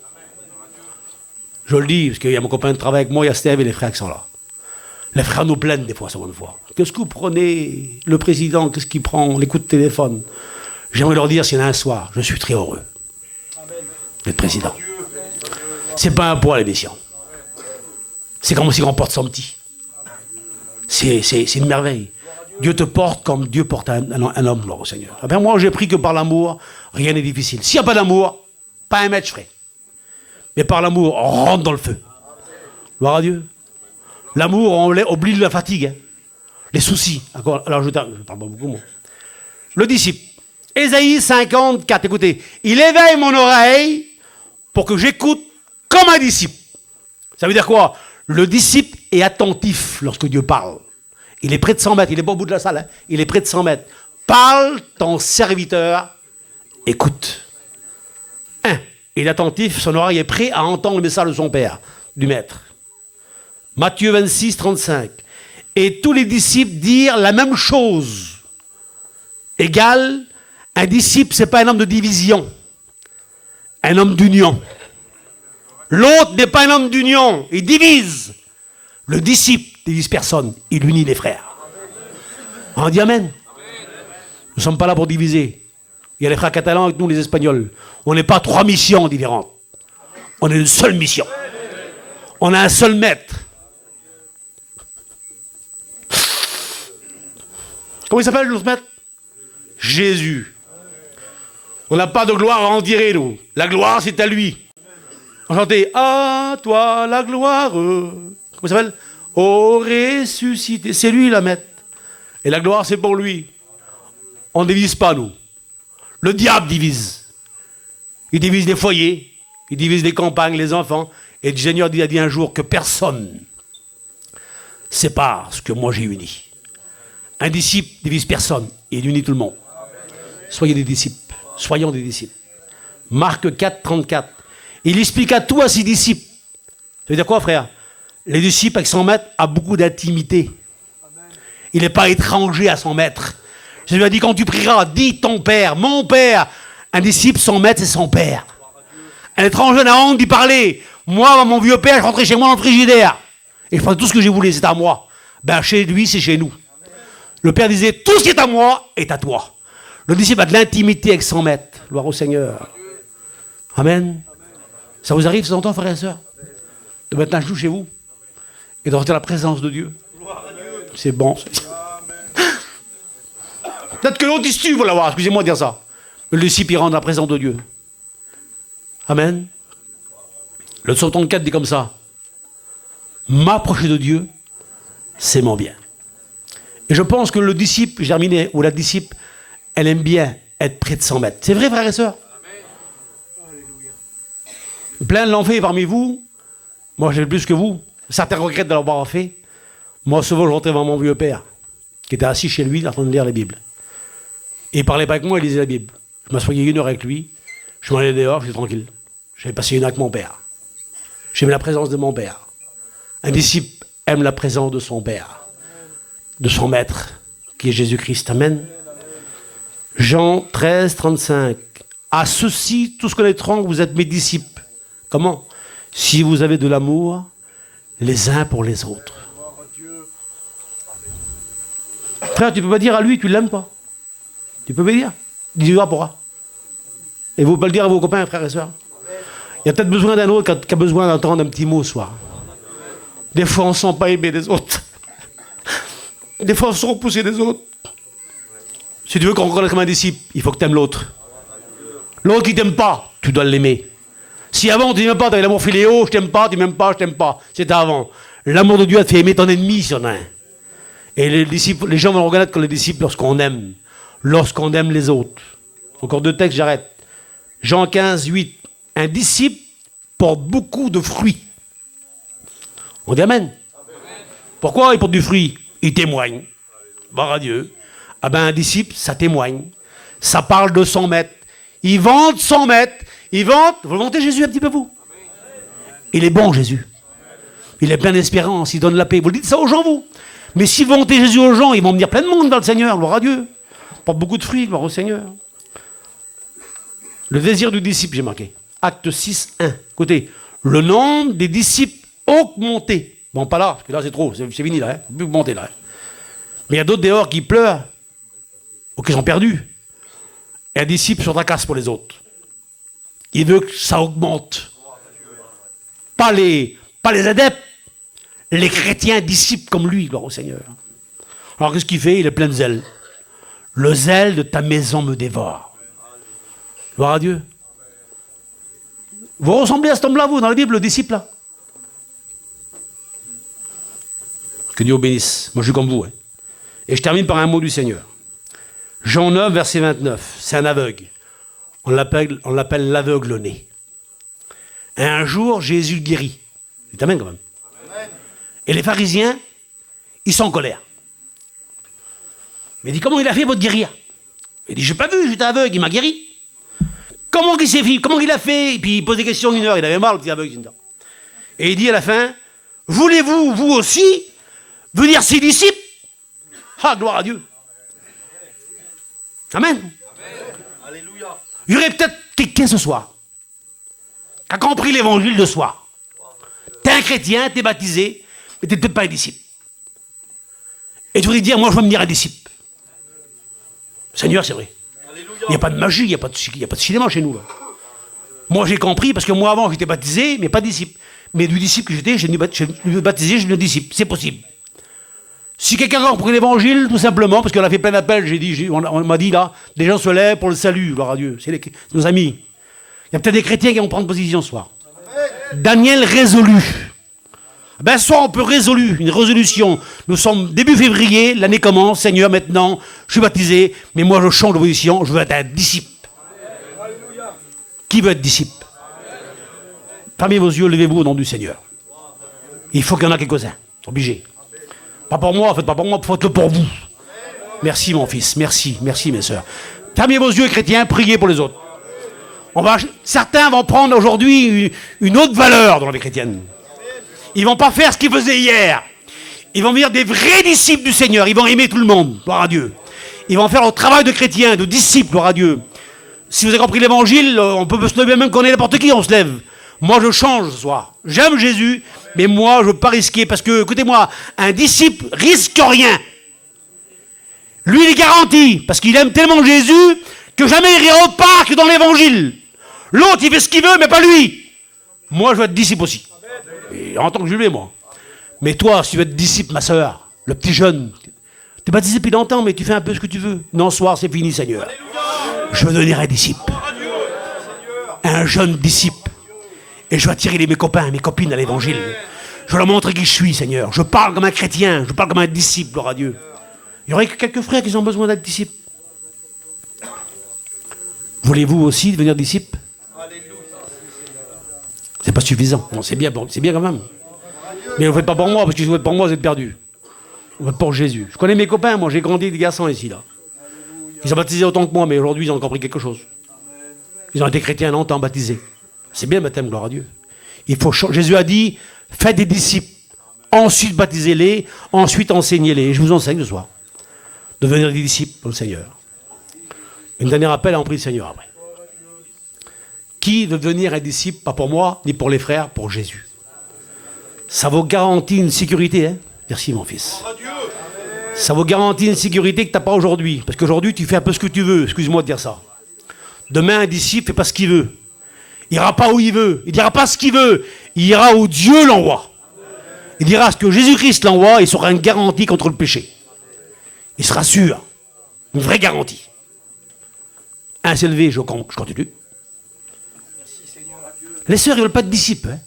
Je le dis, parce qu'il y a mon copain de travail avec moi, il y a Steve et les frères qui sont là. Les frères nous plaignent des fois, ça bonne fois. Qu'est-ce que vous prenez? Le président, qu'est-ce qu'il prend? Les coups de téléphone. J'aimerais leur dire, s'il y en a un soir, je suis très heureux d'être président. C'est pas un poids, l'émission. C'est comme si on porte son petit. C'est une merveille. Dieu te porte comme Dieu porte un homme, gloire au Seigneur. Enfin, moi, j'ai pris que par l'amour, rien n'est difficile. S'il n'y a pas d'amour, pas un mètre je ferai. Mais par l'amour, on rentre dans le feu. Gloire à Dieu. L'amour, on oublie la fatigue, hein. Les soucis. Alors, je parle pas beaucoup, moi. Le disciple. Ésaïe 54, écoutez. Il éveille mon oreille pour que j'écoute comme un disciple. Ça veut dire quoi? Le disciple est attentif lorsque Dieu parle. Il est près de 100 mètres, il n'est pas au bout de la salle, hein. Il est près de 100 mètres. Parle, ton serviteur, écoute. Il est attentif, son oreille est prêt à entendre le message de son Père, du Maître. Matthieu 26, 35. Et tous les disciples dirent la même chose. Égal, un disciple, ce n'est pas un homme de division, un homme d'union. L'autre n'est pas un homme d'union, il divise. Le disciple ne divise personne, il unit les frères. On dit Amen. Nous ne sommes pas là pour diviser. Il y a les frères catalans avec nous, les Espagnols. On n'est pas 3 missions différentes. On est une seule mission. On a un seul maître. Comment il s'appelle, notre maître? Jésus. On n'a pas de gloire à en dire, nous. La gloire, c'est à lui. On chantait « À toi la gloire ». Comment il s'appelle? Au ressuscité. C'est lui, la maître. Et la gloire, c'est pour lui. On ne divise pas, nous. Le diable divise. Il divise les foyers, il divise les campagnes, les enfants. Et le Seigneur a dit un jour que personne sépare ce que moi j'ai uni. Un disciple divise personne, il unit tout le monde. Soyez des disciples, soyons des disciples. Marc 4, 34. Il expliqua tout à ses disciples. Ça veut dire quoi, frère? Les disciples, avec son maître, a beaucoup d'intimité. Il n'est pas étranger à son maître. Jésus a dit, quand tu prieras, dis ton Père, mon Père. Un disciple, son maître, c'est son Père. Un étranger n'a honte d'y parler. Moi, mon vieux père, je rentrais chez moi dans le frigidaire. Et je faisais tout ce que je voulais, c'est à moi. Ben, chez lui, c'est chez nous. Le Père disait, tout ce qui est à moi est à toi. Le disciple a de l'intimité avec son maître. Gloire au Seigneur. Amen. Ça vous arrive, de temps en temps, frères et sœurs, de mettre un genou chez vous et de rentrer dans la présence de Dieu? C'est bon. Peut-être que l'autre, il se tue pour l'avoir, excusez-moi de dire ça. Mais le disciple, il rentre dans la présence de Dieu. Amen. Le psaume 34 dit comme ça. M'approcher de Dieu, c'est mon bien. Et je pense que le disciple, j'ai terminé, ou la disciple, elle aime bien être près de 100 mètres. C'est vrai, frères et sœurs? Plein l'ont fait parmi vous. Moi, j'ai plus que vous. Certains regrettent de l'avoir fait. Moi, souvent, je rentrais devant mon vieux père, qui était assis chez lui, en train de lire la Bible. Et il parlait pas avec moi, il lisait la Bible. Je m'assoyais 1 heure avec lui. Je m'en allais dehors, j'étais tranquille. J'avais passé 1 heure avec mon père. J'aimais la présence de mon père. Un disciple aime la présence de son père, de son maître, qui est Jésus-Christ. Amen. Jean 13, 35. À ceux-ci, tous connaîtront que vous êtes mes disciples. Comment? Si vous avez de l'amour les uns pour les autres. Frère, tu ne peux pas dire à lui que tu ne l'aimes pas. Tu peux pas dire. Dis-lui pourquoi. Et vous ne pouvez pas le dire à vos copains, frères et sœurs. Il y a peut-être besoin d'un autre qui a besoin d'entendre un petit mot ce soir. Des fois, on ne se sent pas aimé des autres. Des fois, on se sent repoussé des autres. Si tu veux qu'on reconnaisse comme un disciple, il faut que tu aimes l'autre. L'autre qui ne t'aime pas, tu dois l'aimer. Si avant, tu n'aimes pas, tu avais l'amour filéo, je t'aime pas, tu m'aimes pas, je t'aime pas. C'était avant. L'amour de Dieu a te fait aimer ton ennemi, si on a un. Et les gens vont reconnaître comme les disciples lorsqu'on aime les autres. Encore 2 textes, j'arrête. Jean 15, 8. Un disciple porte beaucoup de fruits. On dit Amen. Pourquoi il porte du fruit? Il témoigne. Gloire à Dieu. Ah ben un disciple, ça témoigne. Ça parle de son maître. Il vante son maître. Il vante. Vous vantez Jésus un petit peu, vous? Il est bon, Jésus. Il est plein d'espérance. Il donne la paix. Vous le dites ça aux gens, vous? Mais si vous vantez Jésus aux gens, ils vont venir plein de monde dans le Seigneur. Gloire à Dieu. Il porte beaucoup de fruits. Gloire au Seigneur. Le désir du disciple, j'ai marqué. Acte 6, 1. Écoutez, le nombre des disciples augmenté. Bon, pas là, parce que là c'est trop, c'est fini là. On ne peut plus monter là. Mais il y a d'autres dehors qui pleurent, ou qui sont perdus. Et un disciple se tracasse pour les autres. Il veut que ça augmente. Pas les adeptes, les chrétiens disciples comme lui, gloire au Seigneur. Alors qu'est-ce qu'il fait? Il est plein de zèle. Le zèle de ta maison me dévore. Gloire à Dieu. Vous ressemblez à cet homme-là, vous, dans la Bible, le disciple là? Que Dieu vous bénisse. Moi, je suis comme vous. Hein. Et je termine par un mot du Seigneur. Jean 9, verset 29. C'est un aveugle. On l'appelle l'aveugle-né. Et un jour, Jésus le guérit. C'est amen quand même. Amen. Et les pharisiens, ils sont en colère. Mais il dit, comment il a fait pour te guérir? Il dit, je n'ai pas vu, j'étais aveugle, il m'a guéri. Comment il s'est fait? Comment il a fait? Et puis il pose des questions une heure, il avait marre le petit aveugle une heure. Et il dit à la fin, voulez-vous, vous aussi, venir ses disciples? Ah, gloire à Dieu. Amen. Amen. Alléluia. Il y aurait peut-être quelqu'un ce soir qui a compris l'évangile de soi. T'es un chrétien, t'es baptisé, mais t'es peut-être pas un disciple. Et tu voudrais dire, moi je veux me dire un disciple. Seigneur, c'est vrai. Il n'y a pas de magie, il n'y a pas de cinéma chez nous. Là. Moi j'ai compris, parce que moi avant j'étais baptisé, mais pas disciple. Mais du disciple que j'étais, je suis baptisé, je suis un disciple. C'est possible. Si quelqu'un a compris l'évangile, tout simplement, parce qu'on a fait plein d'appels, on m'a dit là, des gens se lèvent pour le salut, gloire à Dieu. C'est nos amis. Il y a peut-être des chrétiens qui vont prendre position ce soir. Daniel résolu. Ben, soit on peut résolu, une résolution. Nous sommes début février, l'année commence, Seigneur, maintenant, je suis baptisé, mais moi je change de position, je veux être un disciple. Qui veut être disciple? Fermez vos yeux, levez-vous au nom du Seigneur. Il faut qu'il y en a quelques-uns, obligé. Pas pour moi, faites pas pour moi, faites-le pour vous. Merci mon fils, merci mes sœurs. Fermez vos yeux chrétiens, priez pour les autres. Certains vont prendre aujourd'hui une autre valeur dans la vie chrétienne. Ils vont pas faire ce qu'ils faisaient hier. Ils vont devenir des vrais disciples du Seigneur. Ils vont aimer tout le monde, gloire à Dieu. Ils vont faire le travail de chrétien, de disciple, gloire à Dieu. Si vous avez compris l'évangile, on peut se lever même qu'on est n'importe qui, on se lève. Moi, je change ce soir. J'aime Jésus, mais moi, je ne veux pas risquer. Parce que, écoutez-moi, un disciple risque rien. Lui, il est garanti. Parce qu'il aime tellement Jésus que jamais il ira au parc dans l'évangile. L'autre, il fait ce qu'il veut, mais pas lui. Moi, je veux être disciple aussi. Et en tant que Jules, moi. Mais toi, si tu veux être disciple, ma soeur, le petit jeune, tu es baptisé depuis longtemps, mais tu fais un peu ce que tu veux. Non, ce soir, c'est fini, Seigneur. Je veux devenir un disciple. Un jeune disciple. Et je vais attirer mes copains, mes copines à l'évangile. Je vais leur montrer qui je suis, Seigneur. Je parle comme un chrétien, je parle comme un disciple, gloire à Dieu. Il y aurait quelques frères qui ont besoin d'être disciples. Voulez-vous aussi devenir disciple? C'est pas suffisant. Bon, c'est bien quand même. Mais vous ne faites pas pour moi, parce que si vous faites pour moi, vous êtes perdus. Vous faites pour Jésus. Je connais mes copains, moi j'ai grandi des garçons ici, là. Ils ont baptisé autant que moi, mais aujourd'hui ils ont compris quelque chose. Ils ont été chrétiens longtemps baptisés. C'est bien le baptême, gloire à Dieu. Jésus a dit, faites des disciples, ensuite baptisez-les, ensuite enseignez-les. Et je vous enseigne ce soir. Devenir des disciples pour le Seigneur. Une dernière appel à en prier le Seigneur après. Qui veut devenir un disciple, pas pour moi, ni pour les frères, pour Jésus. Ça vous garantit une sécurité, hein? Merci mon fils. Ça vous garantit une sécurité que tu n'as pas aujourd'hui. Parce qu'aujourd'hui, tu fais un peu ce que tu veux, excuse-moi de dire ça. Demain, un disciple ne fait pas ce qu'il veut. Il n'ira pas où il veut. Il ne dira pas ce qu'il veut. Il ira où Dieu l'envoie. Il dira ce que Jésus-Christ l'envoie, il sera une garantie contre le péché. Il sera sûr. Une vraie garantie. Un s'est levé, je continue. Les sœurs, ils ne veulent pas de disciples. Hein.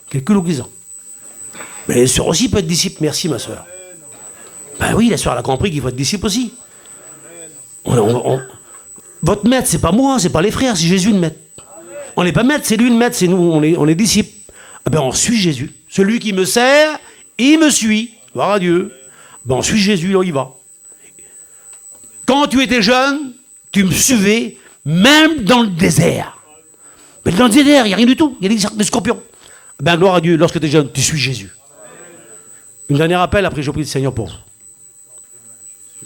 Quelques logisants. Mais les sœurs aussi peuvent être disciples. Merci, ma sœur. Ben oui, la sœur elle a compris qu'il faut être disciple aussi. Votre maître, c'est pas moi, c'est pas les frères, c'est Jésus le maître. On n'est pas maître, c'est lui le maître, c'est nous, on est disciples. Ah ben on suit Jésus. Celui qui me sert, il me suit. Gloire à Dieu. Ben on suit Jésus, là il va. Quand tu étais jeune, tu me suivais, même dans le désert. Mais dans le désert, il n'y a rien du tout. Il y a des scorpions. Ben gloire à Dieu, lorsque tu es jeune, tu suis Jésus. Une dernière appel, après je prie le Seigneur pour vous.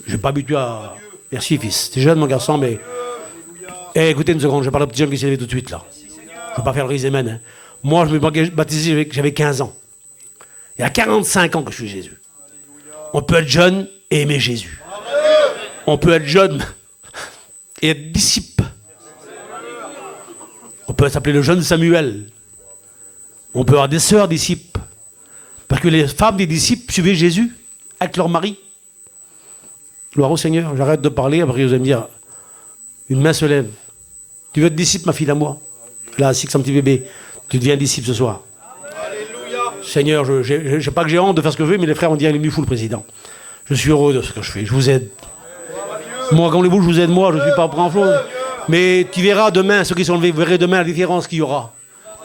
Je n'ai pas habitué à... Merci fils. Tu es jeune mon garçon, mais... écoutez une seconde, je parle au petit jeune qui s'est levé tout de suite là. Je ne vais pas faire le risémen. Hein. Moi, je me suis baptisé, j'avais 15 ans. Il y a 45 ans que je suis Jésus. On peut être jeune et aimer Jésus. On peut être jeune et être disciple. On peut s'appeler le jeune Samuel. On peut avoir des sœurs disciples. Parce que les femmes des disciples suivaient Jésus avec leur mari. Gloire au Seigneur. J'arrête de parler, après vous allez me dire, une main se lève. Tu veux être disciple, ma fille à moi? Là, assis que son petit bébé. Tu deviens disciple ce soir. Alléluia. Seigneur, je sais pas que j'ai honte de faire ce que je veux, mais les frères ont dit, il est venu fou le président. Je suis heureux de ce que je fais, je vous aide. Moi, quand voulez-vous, je vous aide, moi, je ne suis pas prêt en flot. Mais tu verras demain, ceux qui sont levés, vous verrez demain la différence qu'il y aura.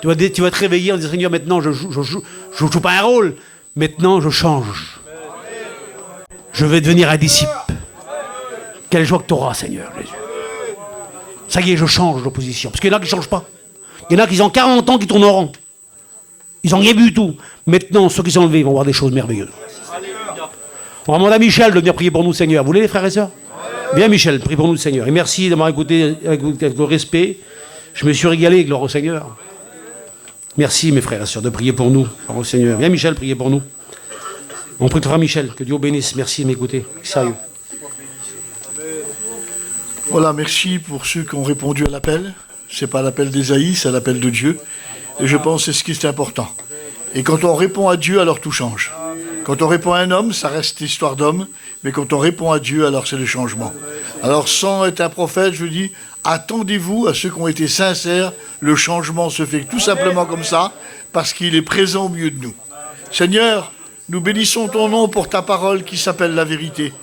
Tu vas te réveiller en disant, Seigneur, maintenant, je joue pas un rôle. Maintenant, je change. Je vais devenir un disciple. Quelle joie que tu auras, Seigneur, Jésus. Ça y est, je change d'opposition. Parce qu'il y en a qui ne changent pas. Il y en a qui ont 40 ans qui tournent en rond. Ils n'ont rien vu du tout. Maintenant, ceux qui sont levés vont voir des choses merveilleuses. On va demander à Michel de venir prier pour nous, Seigneur. Vous voulez, les frères et sœurs? Viens, Michel, prie pour nous, Seigneur. Et merci d'avoir écouté avec le respect. Je me suis régalé, gloire au Seigneur. Merci, mes frères et sœurs, de prier pour nous, gloire au Seigneur. Viens, Michel, prier pour nous. On prie pour Michel, que Dieu vous bénisse. Merci de m'écouter. Sérieux. Voilà, merci pour ceux qui ont répondu à l'appel. Ce n'est pas l'appel d'Ésaïe, c'est l'appel de Dieu. Et je pense que c'est ce qui est important. Et quand on répond à Dieu, alors tout change. Quand on répond à un homme, ça reste histoire d'homme. Mais quand on répond à Dieu, alors c'est le changement. Alors sans être un prophète, je dis, attendez-vous à ceux qui ont été sincères. Le changement se fait tout simplement comme ça, parce qu'il est présent au milieu de nous. Seigneur, nous bénissons ton nom pour ta parole qui s'appelle la vérité.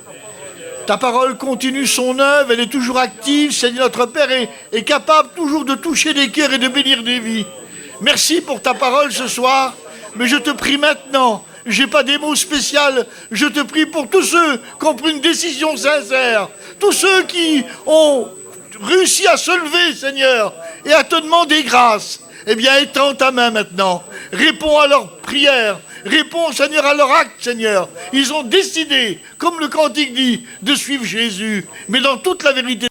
Ta parole continue son œuvre, elle est toujours active. Seigneur, notre Père est capable toujours de toucher des cœurs et de bénir des vies. Merci pour ta parole ce soir, mais je te prie maintenant, j'ai pas des mots spéciaux, je te prie pour tous ceux qui ont pris une décision sincère, tous ceux qui ont réussi à se lever, Seigneur, et à te demander grâce. Eh bien, étends ta main maintenant, réponds à leurs prières, réponds, Seigneur, à leur acte, Seigneur. Ils ont décidé, comme le cantique dit, de suivre Jésus, mais dans toute la vérité.